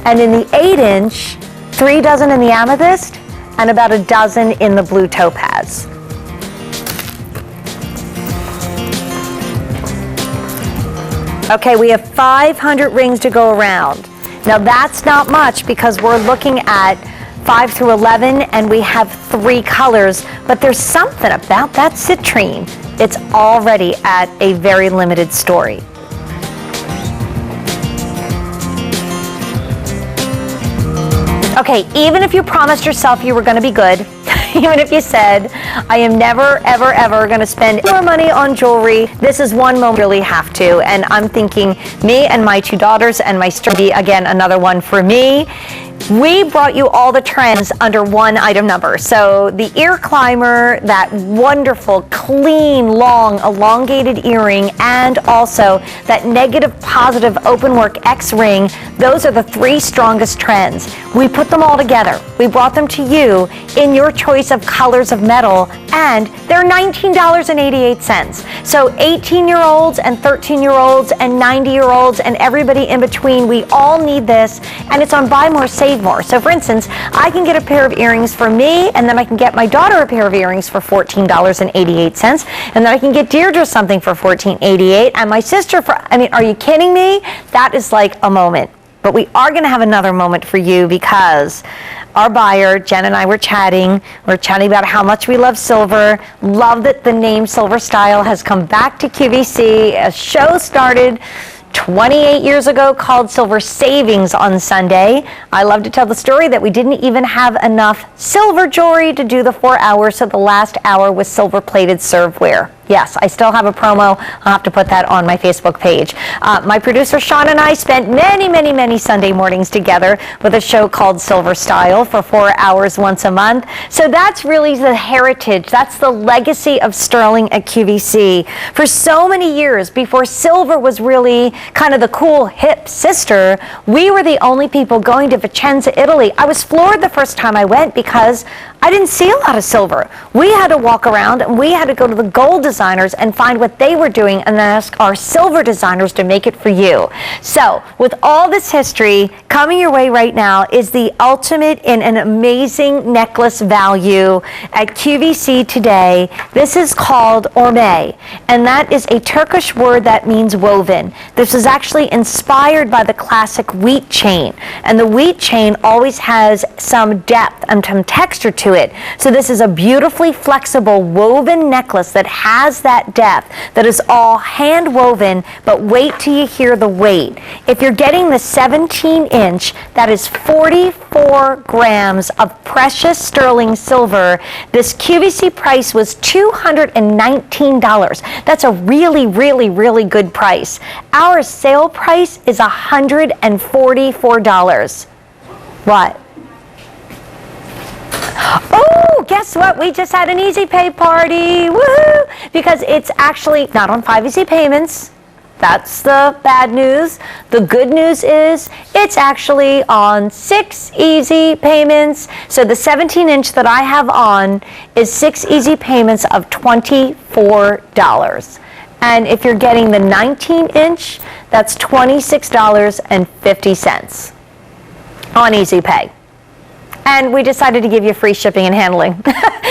And in the 8-inch, 3 dozen in the amethyst and about a dozen in the blue topaz. Okay, we have 500 rings to go around. Now that's not much because we're looking at 5 through 11 and we have 3 colors, but there's something about that citrine. It's already at a very limited story. Okay, even if you promised yourself you were going to be good, even if you said, I am never, ever, ever going to spend more money on jewelry, this is one moment you really have to. And I'm thinking me and my 2 daughters and my sister, again, another one for me. We brought you all the trends under one item number. So the ear climber, that wonderful, clean, long, elongated earring, and also that negative, positive open work X ring, those are the 3 strongest trends. We put them all together. We brought them to you in your choice of colors of metal, and they're $19.88. So 18-year-olds and 13-year-olds and 90-year-olds and everybody in between, we all need this, and it's on Buy More, Save More. So for instance, I can get a pair of earrings for me, and then I can get my daughter a pair of earrings for $14.88, and then I can get Deirdre something for $14.88, and my sister for, I mean, are you kidding me? That is like a moment. But we are going to have another moment for you because our buyer, Jen, and I were chatting. We're chatting about how much we love silver. Love that the name Silver Style has come back to QVC. A show started 28 years ago called Silver Savings on Sunday. I love to tell the story that we didn't even have enough silver jewelry to do the 4 hours, so the last hour was silver-plated serveware. Yes, I still have a promo. I'll have to put that on my Facebook page. My producer Sean and I spent many Sunday mornings together with a show called Silver Style for 4 hours once a month. So that's really the heritage. That's the legacy of sterling at QVC. For so many years, before silver was really kind of the cool hip sister, we were the only people going to Vicenza, Italy. I was floored the first time I went because I didn't see a lot of silver. We had to walk around and we had to go to the gold designers and find what they were doing and then ask our silver designers to make it for you. So with all this history coming your way right now is the ultimate in an amazing necklace value at QVC today. This is called orme, and that is a Turkish word that means woven. This is actually inspired by the classic wheat chain, and the wheat chain always has some depth and some texture to it. So this is a beautifully flexible woven necklace that has that depth, that is all hand woven, but wait till you hear the weight. If you're getting the 17-inch, that is 44 grams of precious sterling silver. This QVC price was $219. That's a really good price. Our sale price is $144. What? Oh, guess what? We just had an Easy Pay party. Woohoo! Because it's actually not on 5 easy payments. That's the bad news. The good news is it's actually on 6 easy payments. So the 17-inch that I have on is 6 easy payments of $24. And if you're getting the 19-inch, that's $26.50 on Easy Pay. And we decided to give you free shipping and handling.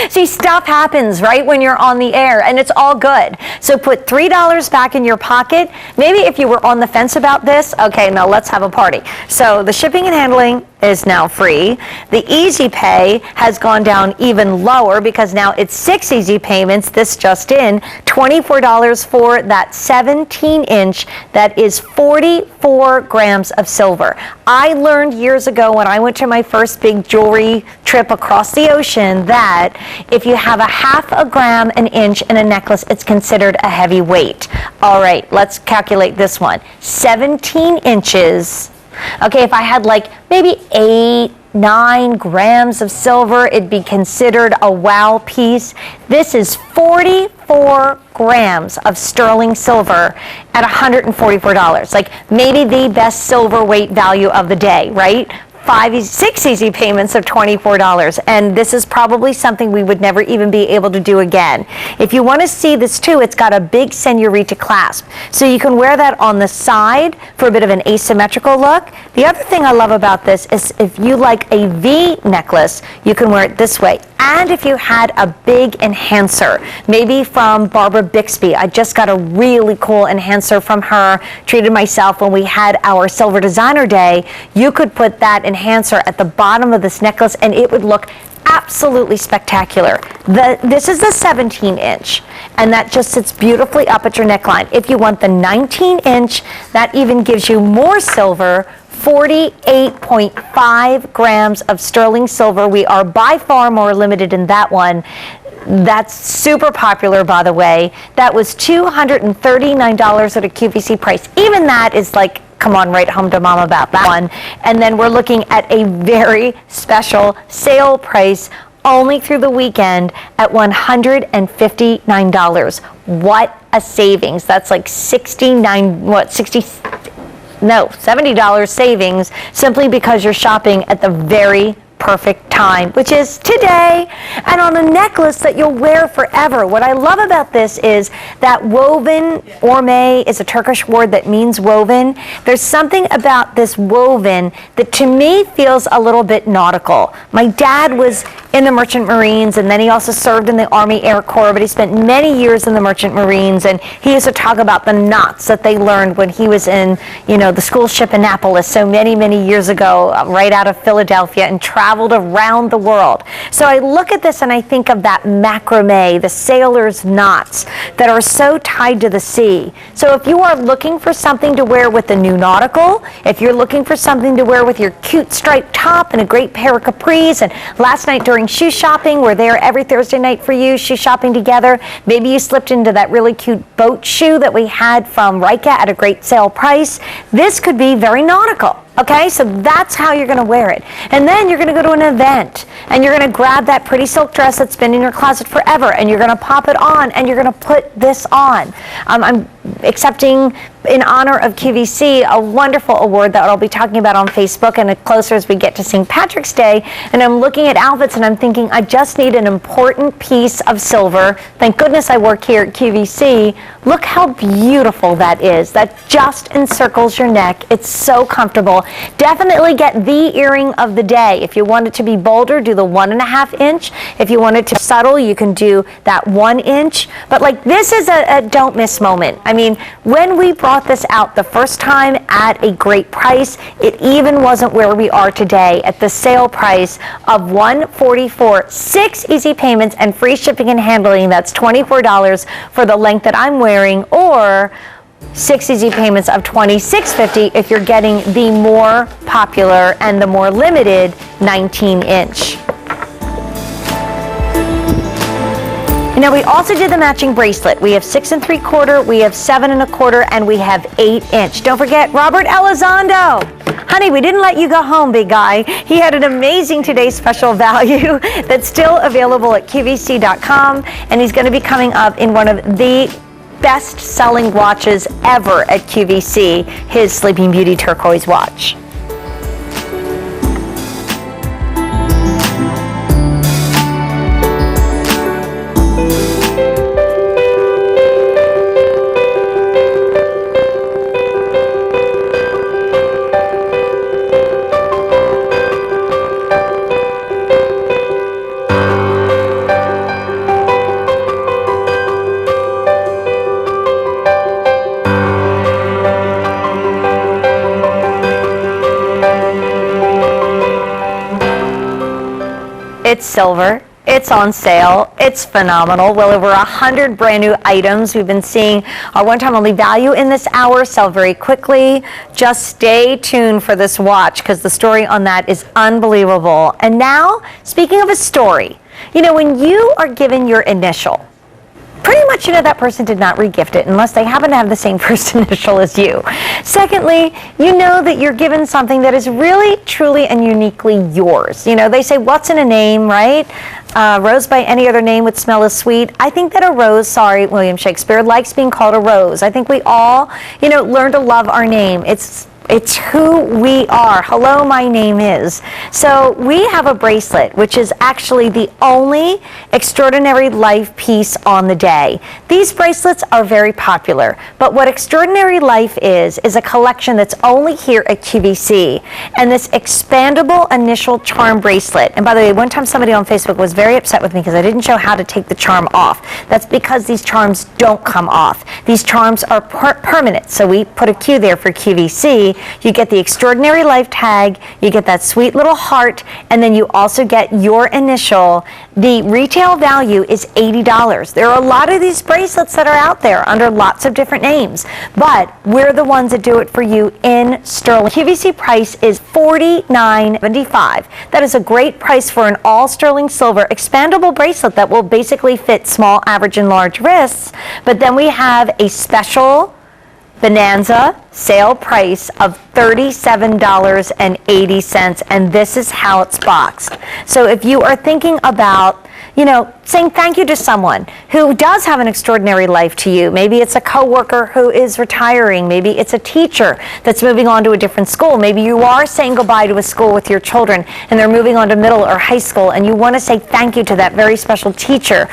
See, stuff happens, right, when you're on the air, and it's all good. So put $3 back in your pocket. Maybe if you were on the fence about this, okay, now let's have a party. So the shipping and handling is now free. The Easy Pay has gone down even lower because now it's 6 easy payments. This just in, $24 for that 17-inch. That is 44 grams of silver. I learned years ago when I went to my first big jewelry trip across the ocean that if you have a half a gram, an inch in a necklace, it's considered a heavy weight. All right, let's calculate this one. 17 inches. Okay, if I had like maybe 8-9 grams of silver, it'd be considered a wow piece. This is 44 grams of sterling silver at $144. Like maybe the best silver weight value of the day, right? 6 easy payments of $24, and this is probably something we would never even be able to do again. If you want to see this too, it's got a big señorita clasp, so you can wear that on the side for a bit of an asymmetrical look. The other thing I love about this is if you like a V necklace, you can wear it this way. And if you had a big enhancer, maybe from Barbara Bixby, I just got a really cool enhancer from her, treated myself when we had our Silver Designer Day, you could put that enhancer at the bottom of this necklace and it would look absolutely spectacular. This is the 17-inch, and that just sits beautifully up at your neckline. If you want the 19-inch, that even gives you more silver, 48.5 grams of sterling silver. We are by far more limited in that one. That's super popular, by the way. That was $239 at a QVC price. Even that is like come on right home to mom about that one. And then we're looking at a very special sale price only through the weekend at $159. What a savings. That's like $70 savings simply because you're shopping at the very perfect time, which is today, and on a necklace that you'll wear forever. What I love about this is that woven, orme is a Turkish word that means woven. There's something about this woven that to me feels a little bit nautical. My dad was in the Merchant Marines, and then he also served in the Army Air Corps, but he spent many years in the Merchant Marines, and he used to talk about the knots that they learned when he was in, the school ship Annapolis so many, many years ago, right out of Philadelphia, and traveled around the world. So I look at this and I think of that macrame, the sailor's knots that are so tied to the sea. So if you are looking for something to wear with the new nautical, if you're looking for something to wear with your cute striped top and a great pair of capris, and last night during shoe shopping, we're there every Thursday night for you, shoe shopping together. Maybe you slipped into that really cute boat shoe that we had from Rika at a great sale price. This could be very nautical. Okay, so that's how you're going to wear it. And then you're going to go to an event and you're going to grab that pretty silk dress that's been in your closet forever and you're going to pop it on and you're going to put this on. I'm accepting, in honor of QVC, a wonderful award that I'll be talking about on Facebook and closer as we get to St. Patrick's Day. And I'm looking at outfits and I'm thinking, I just need an important piece of silver. Thank goodness I work here at QVC. Look how beautiful that is. That just encircles your neck. It's so comfortable. Definitely get the earring of the day. If you want it to be bolder, do the 1.5 inch. If you want it to be subtle, you can do that 1 inch. But like, this is a don't miss moment. I mean, when we brought this out the first time at a great price, it even wasn't where we are today at the sale price of $144, 6 easy payments and free shipping and handling. That's $24 for the length that I'm wearing, or 6 easy payments of $26.50 if you're getting the more popular and the more limited 19-inch. Now we also did the matching bracelet. We have 6 3/4, we have 7 1/4, and we have 8-inch. Don't forget Robert Elizondo. Honey, we didn't let you go home, big guy. He had an amazing today's special value that's still available at QVC.com, and he's going to be coming up in one of the best-selling watches ever at QVC, his Sleeping Beauty turquoise watch. It's silver. It's on sale. It's phenomenal. Well over 100 brand new items. We've been seeing our one-time only value in this hour sell very quickly. Just stay tuned for this watch because the story on that is unbelievable. And now, speaking of a story, when you are given your initial, pretty much that person did not regift it unless they happen to have the same first initial as you. Secondly, you know that you're given something that is really, truly, and uniquely yours. They say, what's in a name, right? Rose by any other name would smell as sweet. I think that a rose, William Shakespeare, likes being called a rose. I think we all, learn to love our name. It's who we are. Hello, my name is. So we have a bracelet, which is actually the only Extraordinary Life piece on the day. These bracelets are very popular, but what Extraordinary Life is a collection that's only here at QVC. And this expandable initial charm bracelet, and by the way, one time somebody on Facebook was very upset with me because I didn't show how to take the charm off. That's because these charms don't come off. These charms are permanent, so we put a Q there for QVC. You get the Extraordinary Life tag, you get that sweet little heart, and then you also get your initial. The retail value is $80. There are a lot of these bracelets that are out there under lots of different names, but we're the ones that do it for you in sterling. QVC price is $49.75. That is a great price for an all sterling silver expandable bracelet that will basically fit small, average, and large wrists. But then we have a special Bonanza sale price of $37.80, and this is how it's boxed. So if you are thinking about, you know, saying thank you to someone who does have an extraordinary life to you. Maybe it's a coworker who is retiring. Maybe it's a teacher that's moving on to a different school. Maybe you are saying goodbye to a school with your children and they're moving on to middle or high school, and you want to say thank you to that very special teacher.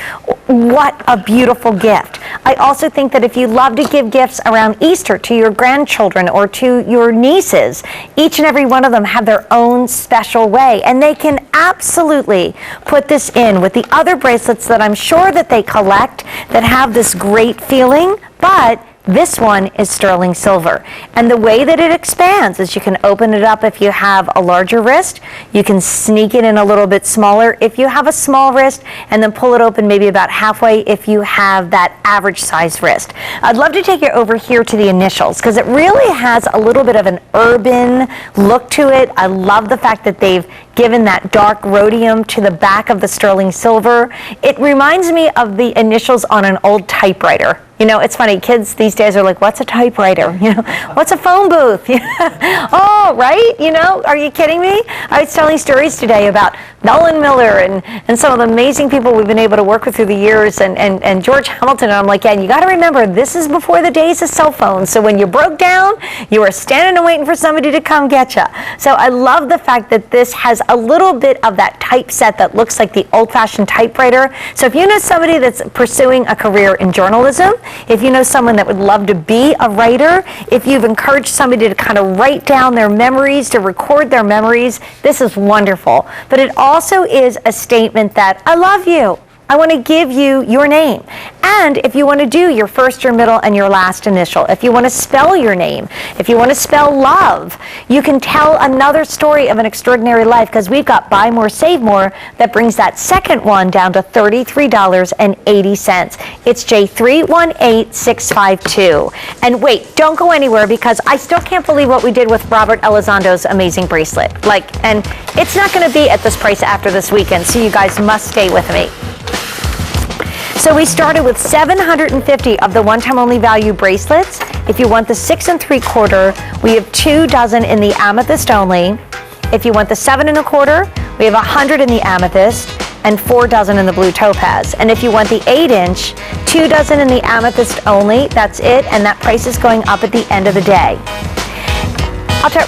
What a beautiful gift. I also think that if you love to give gifts around Easter to your grandchildren or to your nieces, each and every one of them have their own special way, and they can absolutely put this in with the other bracelets that I'm sure that they collect that have this great feeling, but this one is sterling silver. And the way that it expands is you can open it up if you have a larger wrist. You can sneak it in a little bit smaller if you have a small wrist, and then pull it open maybe about halfway if you have that average size wrist. I'd love to take you over here to the initials because it really has a little bit of an urban look to it. I love the fact that they've given that dark rhodium to the back of the sterling silver. It reminds me of the initials on an old typewriter. You know, it's funny, kids these days are like, what's a typewriter? You know, what's a phone booth? Oh, right? You know, are you kidding me? I was telling stories today about Nolan Miller and some of the amazing people we've been able to work with through the years, and George Hamilton, and I'm like, yeah, and you got to remember, this is before the days of cell phones, so when you broke down, you were standing and waiting for somebody to come get you. So I love the fact that this has a little bit of that typeset that looks like the old-fashioned typewriter. So if you know somebody that's pursuing a career in journalism, if you know someone that would love to be a writer, if you've encouraged somebody to kind of write down their memories, to record their memories, this is wonderful. But it also is a statement that I love you. I want to give you your name. And if you want to do your first, your middle, and your last initial, if you want to spell your name, if you want to spell love, you can tell another story of an extraordinary life, because we've got Buy More, Save More that brings that second one down to $33.80. It's J318652. And wait, don't go anywhere, because I still can't believe what we did with Robert Elizondo's amazing bracelet. And it's not going to be at this price after this weekend, so you guys must stay with me. So we started with 750 of the one-time only value bracelets. If you want the 6 3/4, we have 2 dozen in the amethyst only. If you want the 7 1/4, we have 100 in the amethyst and 4 dozen in the blue topaz. And if you want the 8-inch, 2 dozen in the amethyst only. That's it, and that price is going up at the end of the day.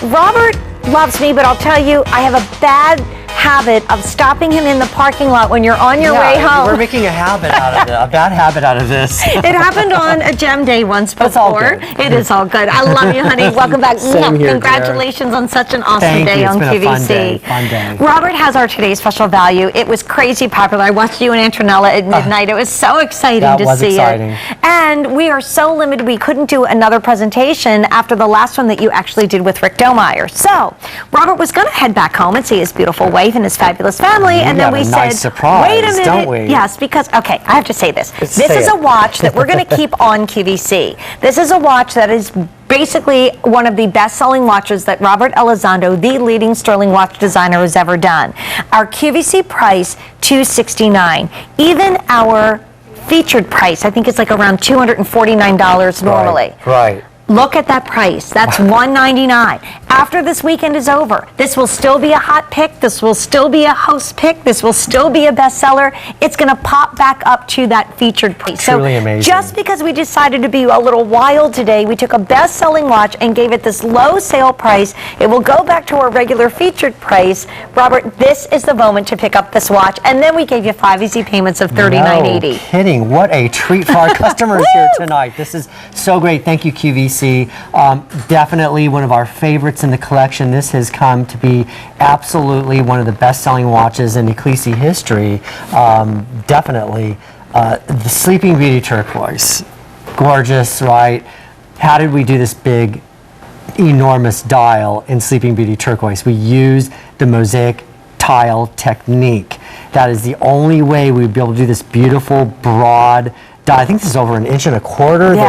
Robert loves me, but I'll tell you, I have a bad habit of stopping him in the parking lot when you're on your way home. We're making a habit out of it, a bad habit out of this. It happened on a gem day once before. It's all good. It is all good. I love you, honey. Welcome back. Same here, congratulations on such an awesome Thank day you. on It's been QVC. a fun day. Robert has our today's special value. It was crazy popular. I watched you and Antonella at midnight. It was so exciting to see it. And we are so limited, we couldn't do another presentation after the last one that you actually did with Rick Domeyer. So Robert was going to head back home and see his beautiful wife and his fabulous family, and then we said, surprise, wait a minute. don't we? Yes, because, okay, I have to say this. This say is it. a watch that we're going to keep on QVC. This is a watch that is basically one of the best-selling watches that Robert Elizondo, the leading sterling watch designer, has ever done. Our QVC price, $269. Even our featured price, I think it's like around $249 normally. Right. Look at that price. That's $199. After this weekend is over, this will still be a hot pick. This will still be a host pick. This will still be a bestseller. It's going to pop back up to that featured price. Truly amazing. Just because we decided to be a little wild today, we took a best-selling watch and gave it this low sale price. It will go back to our regular featured price. Robert, this is the moment to pick up this watch. And then we gave you 5 easy payments of $39.80. No kidding. What a treat for our customers here tonight. This is so great. Thank you, QVC. Definitely one of our favorites in the collection. This has come to be absolutely one of the best-selling watches in Ecclesi history. Definitely. The Sleeping Beauty turquoise. Gorgeous, right? How did we do this big, enormous dial in Sleeping Beauty turquoise? We used the mosaic tile technique. That is the only way we'd be able to do this beautiful, broad dial. I think this is over 1 1/4 inches,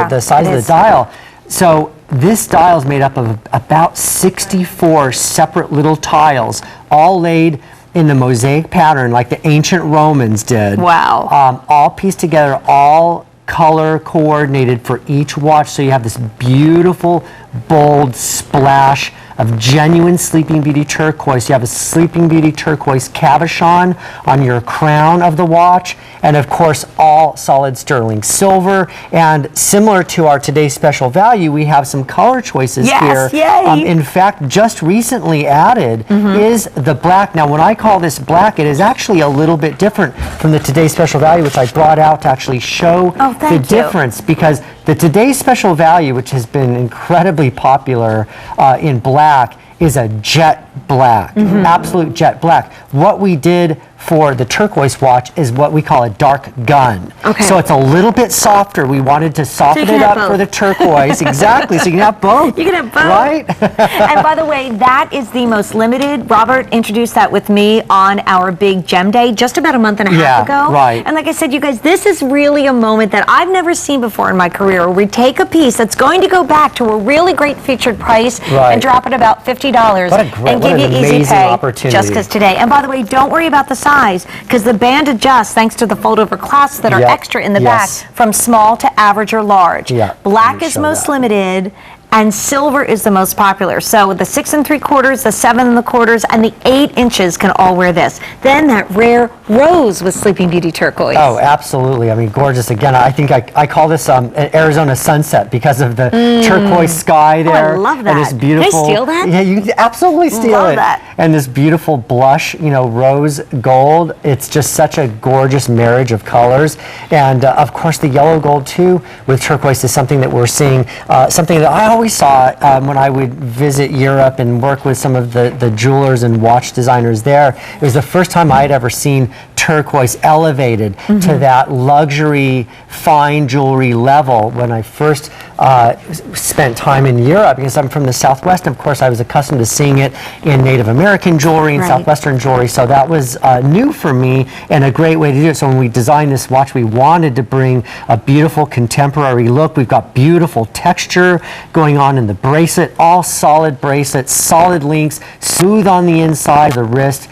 the size of the dial. So this dial is made up of about 64 separate little tiles, all laid in the mosaic pattern like the ancient Romans did. Wow. All pieced together, all color coordinated for each watch, so you have this beautiful, bold splash of genuine Sleeping Beauty turquoise. You have a Sleeping Beauty turquoise cabochon on your crown of the watch, and of course all solid sterling silver. And similar to our today's special value, we have some color choices here. Yay. In fact, just recently added is the black. Now when I call this black, it is actually a little bit different from the today's special value, which I brought out to actually show the difference, because the today's special value, which has been incredibly popular in black, is a jet black, absolute jet black. What we did for the turquoise watch is what we call a dark gun. Okay. So it's a little bit softer. We wanted to soften it up for the turquoise. Exactly. So you can have both. You can have both. Right? And by the way, that is the most limited. Robert introduced that with me on our big gem day just about a month and a half ago. Right. And like I said, you guys, this is really a moment that I've never seen before in my career, where we take a piece that's going to go back to a really great featured price and drop it about $50 and give you easy pay just because today. And by the way, don't worry about the size, because the band adjusts thanks to the fold-over clasps that are extra in the back, from small to average or large. Black is most limited, and silver is the most popular. So the 6 3/4, the 7 1/4, and the 8 inches can all wear this. Then that rare rose with Sleeping Beauty turquoise. Oh, absolutely. I mean, gorgeous. Again, I think I call this an Arizona sunset because of the turquoise sky there. I love that. And this beautiful. Can I steal that? Yeah, you can absolutely steal Love it. that. And this beautiful blush, rose gold. It's just such a gorgeous marriage of colors. And of course, the yellow gold too with turquoise is something that we're seeing. Something that I always saw when I would visit Europe and work with some of the jewelers and watch designers there. It was the first time I had ever seen turquoise elevated to that luxury fine jewelry level when I first spent time in Europe, because I'm from the Southwest. Of course, I was accustomed to seeing it in Native American jewelry and Southwestern jewelry, so that was new for me and a great way to do it. So when we designed this watch, we wanted to bring a beautiful contemporary look. We've got beautiful texture going on in the bracelet, all solid bracelets, solid links, smooth on the inside of the wrist.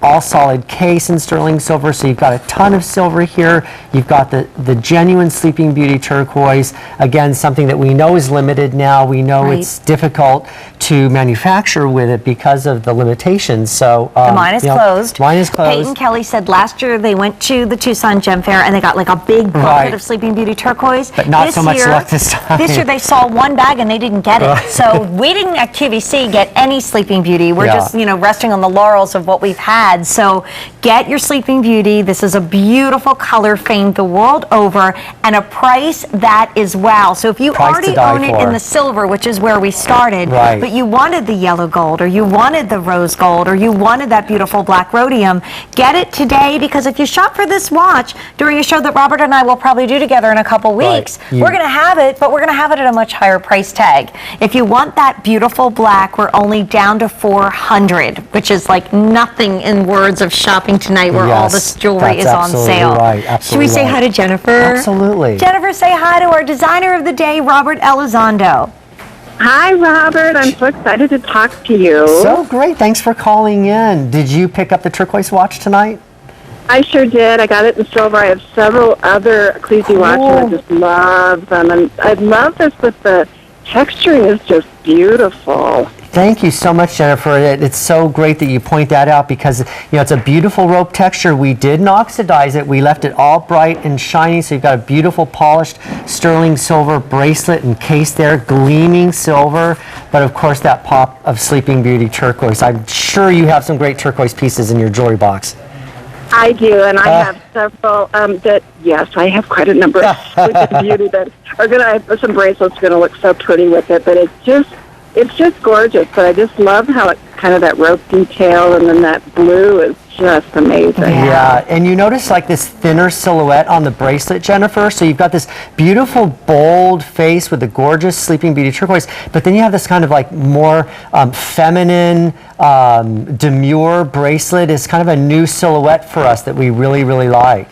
All solid case in sterling silver, so you've got a ton of silver here. You've got the genuine Sleeping Beauty turquoise. Again, something that we know is limited now. We know it's difficult to manufacture with it because of the limitations. So the mine is closed. Mine is closed. Peyton Kelly said last year they went to the Tucson Gem Fair and they got like a big bucket of Sleeping Beauty turquoise. But not so much luck this time. This year they saw one bag and they didn't get it. So we didn't at QVC get any Sleeping Beauty. We're just resting on the laurels of what we've had. So get your Sleeping Beauty. This is a beautiful color, famed the world over, and a price that is wow. So if you already own it in the silver, which is where we started, but you wanted the yellow gold, or you wanted the rose gold, or you wanted that beautiful black rhodium, get it today, because if you shop for this watch during a show that Robert and I will probably do together in a couple weeks, we're going to have it, but we're going to have it at a much higher price tag. If you want that beautiful black, we're only down to $400, which is like nothing in words of shopping tonight, where all this jewelry is on sale. Should we say hi to Jennifer? Absolutely. Jennifer, say hi to our designer of the day, Robert Elizondo. Hi, Robert. I'm so excited to talk to you. So great. Thanks for calling in. Did you pick up the turquoise watch tonight? I sure did. I got it in silver. I have several other Ecclesi watches. I just love them. And I love this with the texturing is just beautiful. Thank you so much, Jennifer. It's so great that you point that out, because it's a beautiful rope texture. We didn't oxidize it. We left it all bright and shiny, so you've got a beautiful polished sterling silver bracelet and case there, gleaming silver, but of course that pop of Sleeping Beauty turquoise. I'm sure you have some great turquoise pieces in your jewelry box. I do, and I have several I have quite a number of Sleeping Beauty that are going to, I have some bracelets going to look so pretty with it, but it's just gorgeous. But I just love how it kind of that rope detail, and then that blue is just amazing. Yeah, and you notice like this thinner silhouette on the bracelet, Jennifer. So you've got this beautiful, bold face with the gorgeous Sleeping Beauty turquoise, but then you have this kind of like more feminine, demure bracelet. It's kind of a new silhouette for us that we really, really like.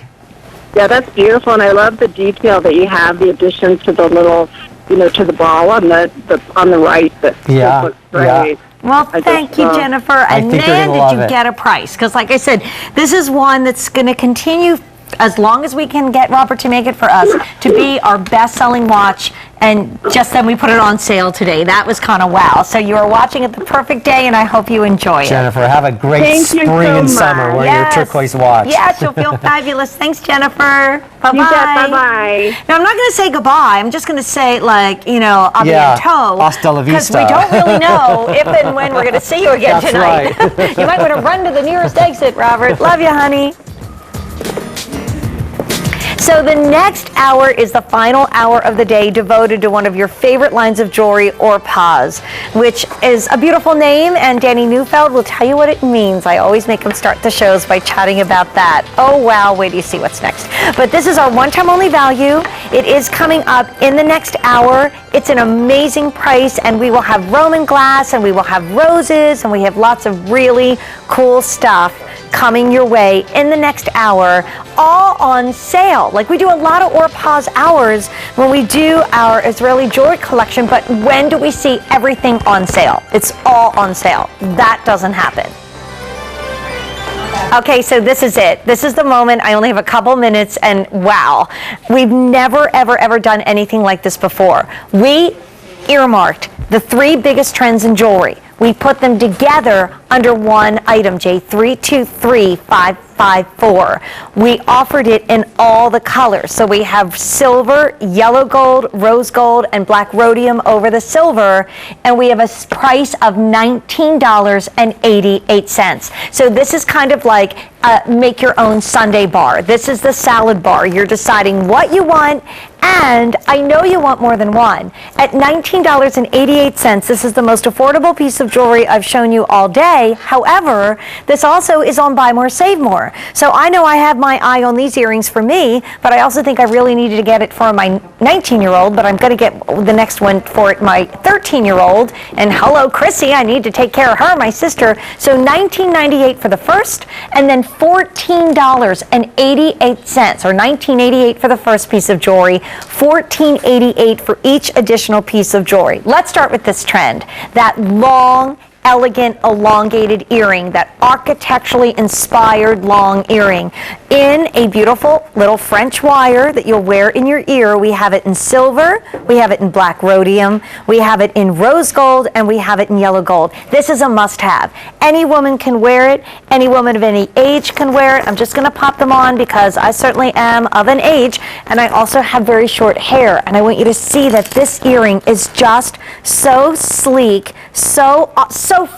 Yeah, that's beautiful, and I love the detail that you have, the addition to the little, to the ball on the right. That looks great. Yeah. Well, thank you, Jennifer. And man, did you get a price. Because like I said, this is one that's going to continue as long as we can get Robert to make it for us to be our best-selling watch, and just then we put it on sale today. That was kind of wow. So you are watching at the perfect day, and I hope you enjoy it. Jennifer, have a great Thank you spring so and summer much. wearing your turquoise watch. Yes, you'll feel fabulous. Thanks, Jennifer. Bye-bye. You bet. Bye-bye. Now, I'm not going to say goodbye. I'm just going to say, like, you know, I'll be in tow. Hasta la Because vista. we don't really know if and when we're going to see you again That's tonight. right. You might want to run to the nearest exit, Robert. Love you, honey. So the next hour is the final hour of the day devoted to one of your favorite lines of jewelry, or Paz, which is a beautiful name, and Danny Neufeld will tell you what it means. I always make him start the shows by chatting about that. Oh wow, wait till you see what's next. But this is our one-time only value. It is coming up in the next hour. It's an amazing price, and we will have Roman glass, and we will have roses, and we have lots of really cool stuff coming your way in the next hour, all on sale. Like, we do a lot of Paz hours when we do our Israeli jewelry collection, but when do we see everything on sale? It's all on sale. That doesn't happen. Okay, so this is it. This is the moment. I only have a couple minutes, and wow, we've never, ever, ever done anything like this before. We earmarked the 3 biggest trends in jewelry. We put them together under one item, J323554. We offered it in all the colors. So we have silver, yellow gold, rose gold, and black rhodium over the silver. And we have a price of $19.88. So this is kind of like make your own Sunday bar. This is the salad bar. You're deciding what you want, and I know you want more than one. At $19.88, this is the most affordable piece of jewelry I've shown you all day. However, this also is on Buy More, Save More. So I know I have my eye on these earrings for me, but I also think I really needed to get it for my 19-year-old, but I'm going to get the next one for my 13-year-old. And hello, Chrissy, I need to take care of her, my sister. So $19.98 for the first, and then $14.88, or $19.88 for the first piece of jewelry, $14.88 for each additional piece of jewelry. Let's start with this trend, that long, elegant, elongated earring, that architecturally inspired long earring in a beautiful little French wire that you'll wear in your ear. We have it in silver, we have it in black rhodium, we have it in rose gold, and we have it in yellow gold. This is a must-have. Any woman can wear it. Any woman of any age can wear it. I'm just going to pop them on because I certainly am of an age, and I also have very short hair, and I want you to see that this earring is just so sleek, so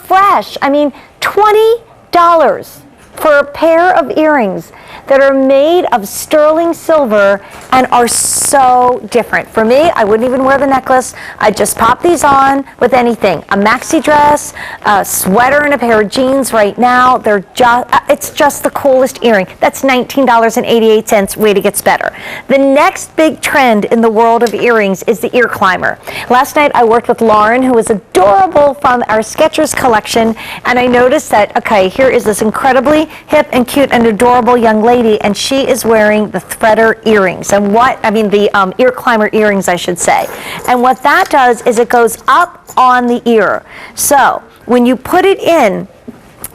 fresh. I mean, $20 for a pair of earrings that are made of sterling silver and are so different. For me, I wouldn't even wear the necklace. I'd just pop these on with anything. A maxi dress, a sweater, and a pair of jeans right now. They're just, it's just the coolest earring. That's $19.88. Wait, it gets better. The next big trend in the world of earrings is the ear climber. Last night I worked with Lauren, who was adorable, from our Skechers collection, and I noticed that, okay, here is this incredibly hip and cute and adorable young lady, and she is wearing the threader earrings, and the ear climber earrings, I should say. And what that does is it goes up on the ear. So when you put it in,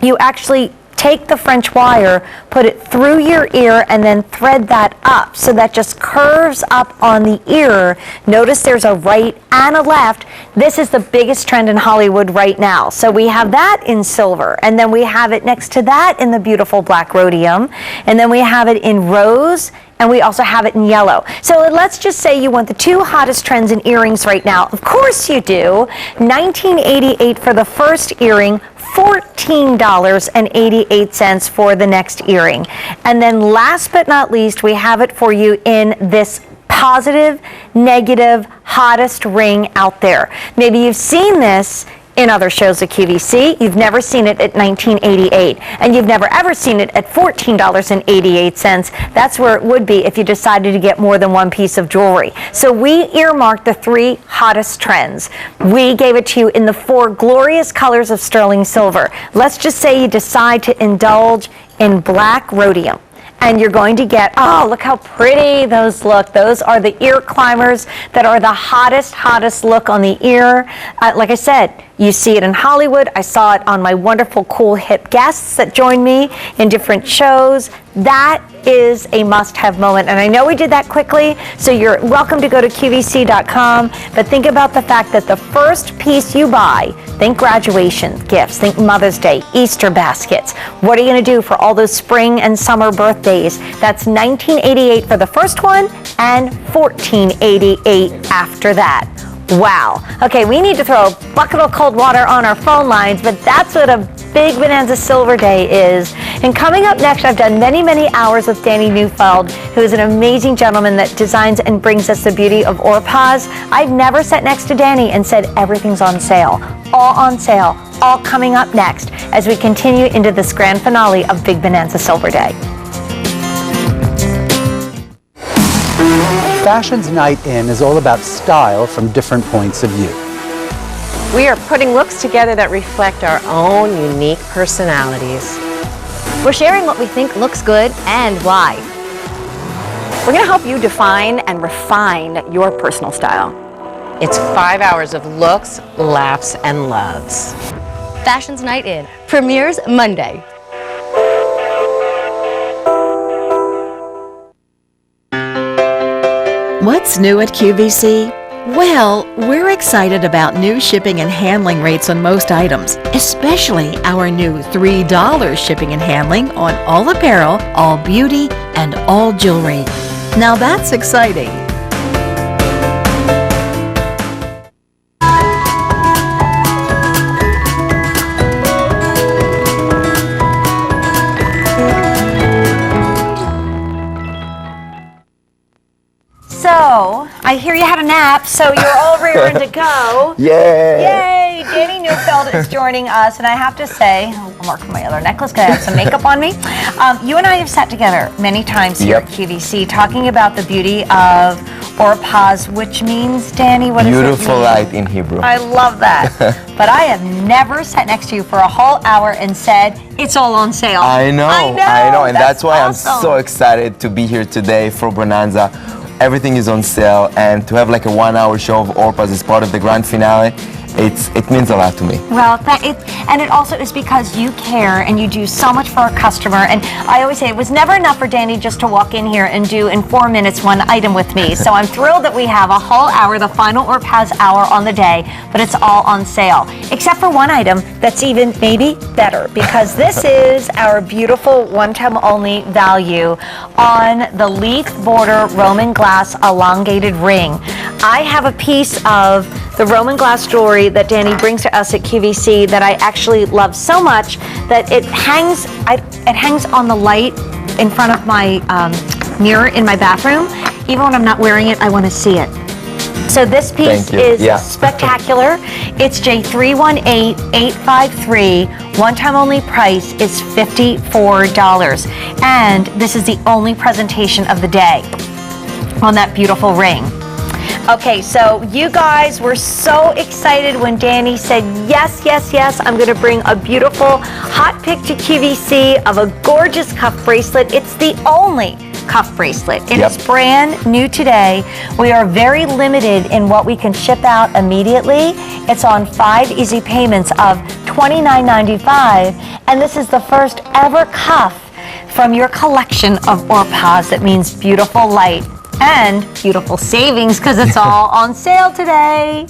you actually take the French wire, put it through your ear, and then thread that up. So that just curves up on the ear. Notice there's a right and a left. This is the biggest trend in Hollywood right now. So we have that in silver, and then we have it next to that in the beautiful black rhodium, and then we have it in rose, and we also have it in yellow. So let's just say you want the 2 hottest trends in earrings right now. Of course you do. $19.88 for the first earring, $14.88 for the next earring. And then last but not least, we have it for you in this positive, negative, hottest ring out there. Maybe you've seen this in other shows at QVC. You've never seen it at $19.88, and you've never ever seen it at $14.88. That's where it would be if you decided to get more than one piece of jewelry. So we earmarked the 3 hottest trends. We gave it to you in the 4 glorious colors of sterling silver. Let's just say you decide to indulge in black rhodium, and you're going to get, oh, look how pretty those look. Those are the ear climbers that are the hottest look on the ear. Like I said, You see it in Hollywood. I saw it on my wonderful, cool, hip guests that joined me in different shows. That is a must-have moment. And I know we did that quickly, so you're welcome to go to QVC.com. But think about the fact that the first piece you buy, think graduation gifts, think Mother's Day, Easter baskets. What are you going to do for all those spring and summer birthdays? That's $19.88 for the first one and $14.88 after that. Wow. Okay, we need to throw a bucket of cold water on our phone lines, but that's what a Big Bonanza Silver Day is. And coming up next, I've done many, many hours with Danny Neufeld, who is an amazing gentleman that designs and brings us the beauty of Orpaz. I've never sat next to Danny and said everything's on sale. All on sale. All coming up next as we continue into this grand finale of Big Bonanza Silver Day. Fashion's Night In is all about style from different points of view. We are putting looks together that reflect our own unique personalities. We're sharing what we think looks good and why. We're going to help you define and refine your personal style. It's 5 hours of looks, laughs, and loves. Fashion's Night In premieres Monday. What's new at QVC? Well, we're excited about new shipping and handling rates on most items, especially our new $3 shipping and handling on all apparel, all beauty, and all jewelry. Now that's exciting. So, I hear you had a nap, so you're all rearing to go. Yay! Yay! Danny Neufeld is joining us, and I have to say, I'm working my other necklace because I have some makeup on me. You and I have sat together many times here at QVC talking about the beauty of Orpaz, which means, Danny, what does it mean? Beautiful light in Hebrew. I love that. But I have never sat next to you for a whole hour and said, it's all on sale. I know. And that's why awesome. I'm so excited to be here today for Bonanza. Everything is on sale, and to have like a 1 hour show of Orpaz as part of the grand finale, it means a lot to me. Well, and it also is because you care and you do so much for our customer. And I always say it was never enough for Danny just to walk in here and do in 4 minutes one item with me. So I'm thrilled that we have a whole hour, the final Orpaz hour on the day, but it's all on sale. Except for one item that's even maybe better, because this is our beautiful one-time only value on the leaf border Roman glass elongated ring. I have a piece of the Roman glass jewelry that Danny brings to us at QVC that I actually love so much that it hangs on the light in front of my mirror in my bathroom. Even when I'm not wearing it, I want to see it. So this piece is spectacular. It's J318853. One-time only price is $54. And this is the only presentation of the day on that beautiful ring. Okay, so you guys were so excited when Danny said, yes, yes, yes, I'm going to bring a beautiful hot pick to QVC of a gorgeous cuff bracelet. It's the only cuff bracelet. It is brand new today. We are very limited in what we can ship out immediately. It's on 5 easy payments of $29.95, and this is the first ever cuff from your collection of Orpaz. That means beautiful light and beautiful savings because it's all on sale today.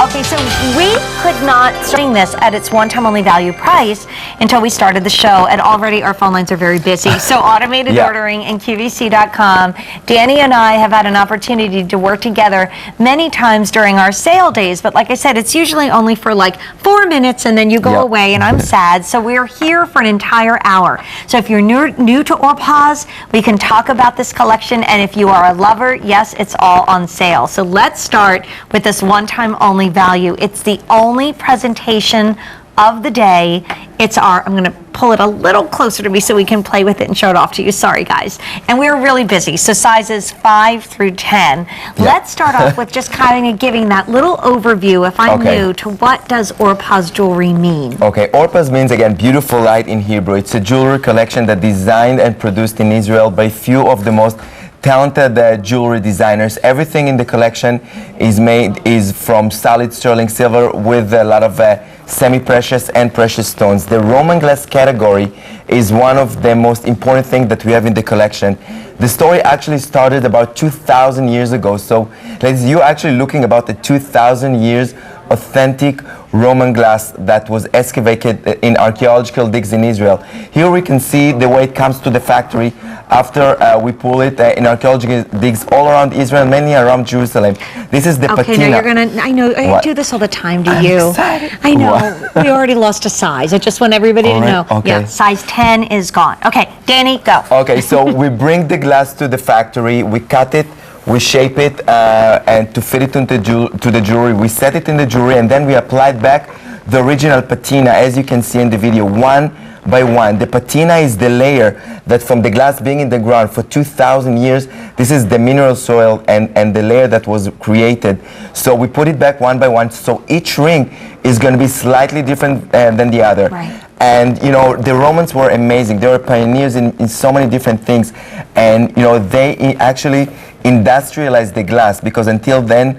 Okay, so we could not string this at its one-time only value price until we started the show, and already our phone lines are very busy. So automated ordering and QVC.com. Danny and I have had an opportunity to work together many times during our sale days, but like I said, it's usually only for like 4 minutes and then you go away and I'm sad. So we're here for an entire hour. So if you're new to Orpaz, we can talk about this collection, and if you are a lover, yes, it's all on sale. So let's start with this one-time only value. It's the only presentation of the day. It's our, I'm going to pull it a little closer to me so we can play with it and show it off to you. Sorry, guys. And we're really busy, so sizes 5 through 10. Let's start off with just kind of giving that little overview, if I'm new, to what does Orpaz jewelry mean? Okay, Orpaz means, again, beautiful light in Hebrew. It's a jewelry collection that designed and produced in Israel by few of the most talented jewelry designers. Everything in the collection is from solid sterling silver with a lot of semi-precious and precious stones. The Roman glass category is one of the most important things that we have in the collection. The story actually started about 2,000 years ago. So, ladies, you're actually looking about the 2,000 years authentic Roman glass that was excavated in archaeological digs in Israel. Here we can see the way it comes to the factory after we pull it in archaeological digs all around Israel, mainly around Jerusalem. This is the patina. Okay, now you're gonna. I know I do this all the time. Do you? Excited. I know. We already lost a size. I just want everybody to know. Okay. Yeah, size 10 is gone. Okay, Danny, go. Okay, so we bring the glass to the factory, we cut it, we shape it, and to fit it into the jewelry, we set it in the jewelry, and then we applied back the original patina, as you can see in the video, one by one. The patina is the layer that from the glass being in the ground for 2,000 years, this is the mineral soil and the layer that was created. So we put it back one by one, so each ring is going to be slightly different than the other. Right. And you know, the Romans were amazing. They were pioneers in so many different things, and you know, they actually industrialized the glass, because until then,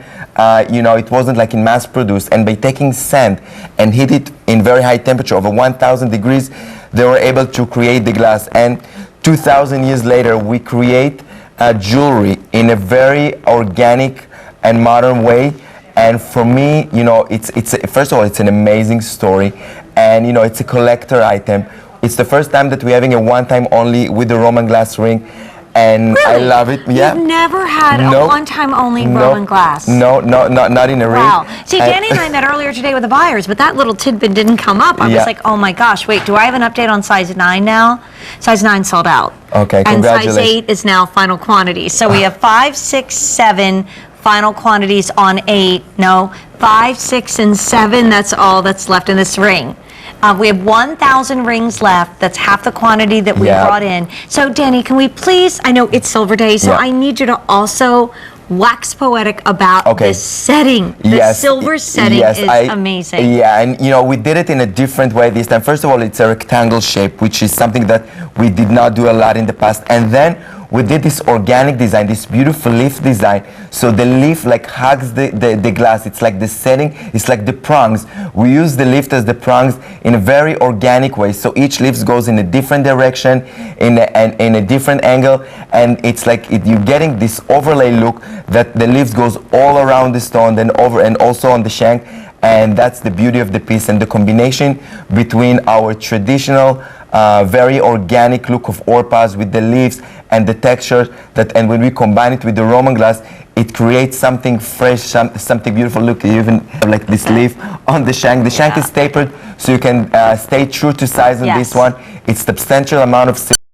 you know, it wasn't like in mass produced. And by taking sand and heat it in very high temperature, over 1,000 degrees, they were able to create the glass. And 2,000 years later, we create jewelry in a very organic and modern way. And for me, you know, it's first of all, it's an amazing story, and you know, it's a collector item. It's the first time that we're having a one-time only with the Roman glass ring. And really? I love it. Yeah. You've never had a one-time only Roman glass? No, not in a ring. Wow. See, Danny and I met earlier today with the buyers, but that little tidbit didn't come up. I was like, oh my gosh, wait, do I have an update on size 9 now? Size 9 sold out. Okay, and congratulations. size 8 is now final quantity. So we have 5, 6, 7 final quantities on 8. No, 5, 6, and 7, that's all that's left in this ring. We have 1,000 rings left. That's half the quantity that we brought in. So, Danny, can we please, I know it's Silver Day, so I need you to also wax poetic about the setting. The silver setting is amazing. Yeah, and you know, we did it in a different way this time. First of all, it's a rectangle shape, which is something that we did not do a lot in the past. And then we did this organic design, this beautiful leaf design. So the leaf like hugs the glass. It's like the setting, it's like the prongs. We use the leaf as the prongs in a very organic way. So each leaf goes in a different direction, in a different angle. And it's like you're getting this overlay look that the leaf goes all around the stone, then over and also on the shank. And that's the beauty of the piece, and the combination between our traditional very organic look of Orpaz with the leaves and the texture and when we combine it with the Roman glass, it creates something fresh, something beautiful. Look, you even have like this leaf on the shank. The shank is tapered, so you can stay true to size on this one. It's substantial amount of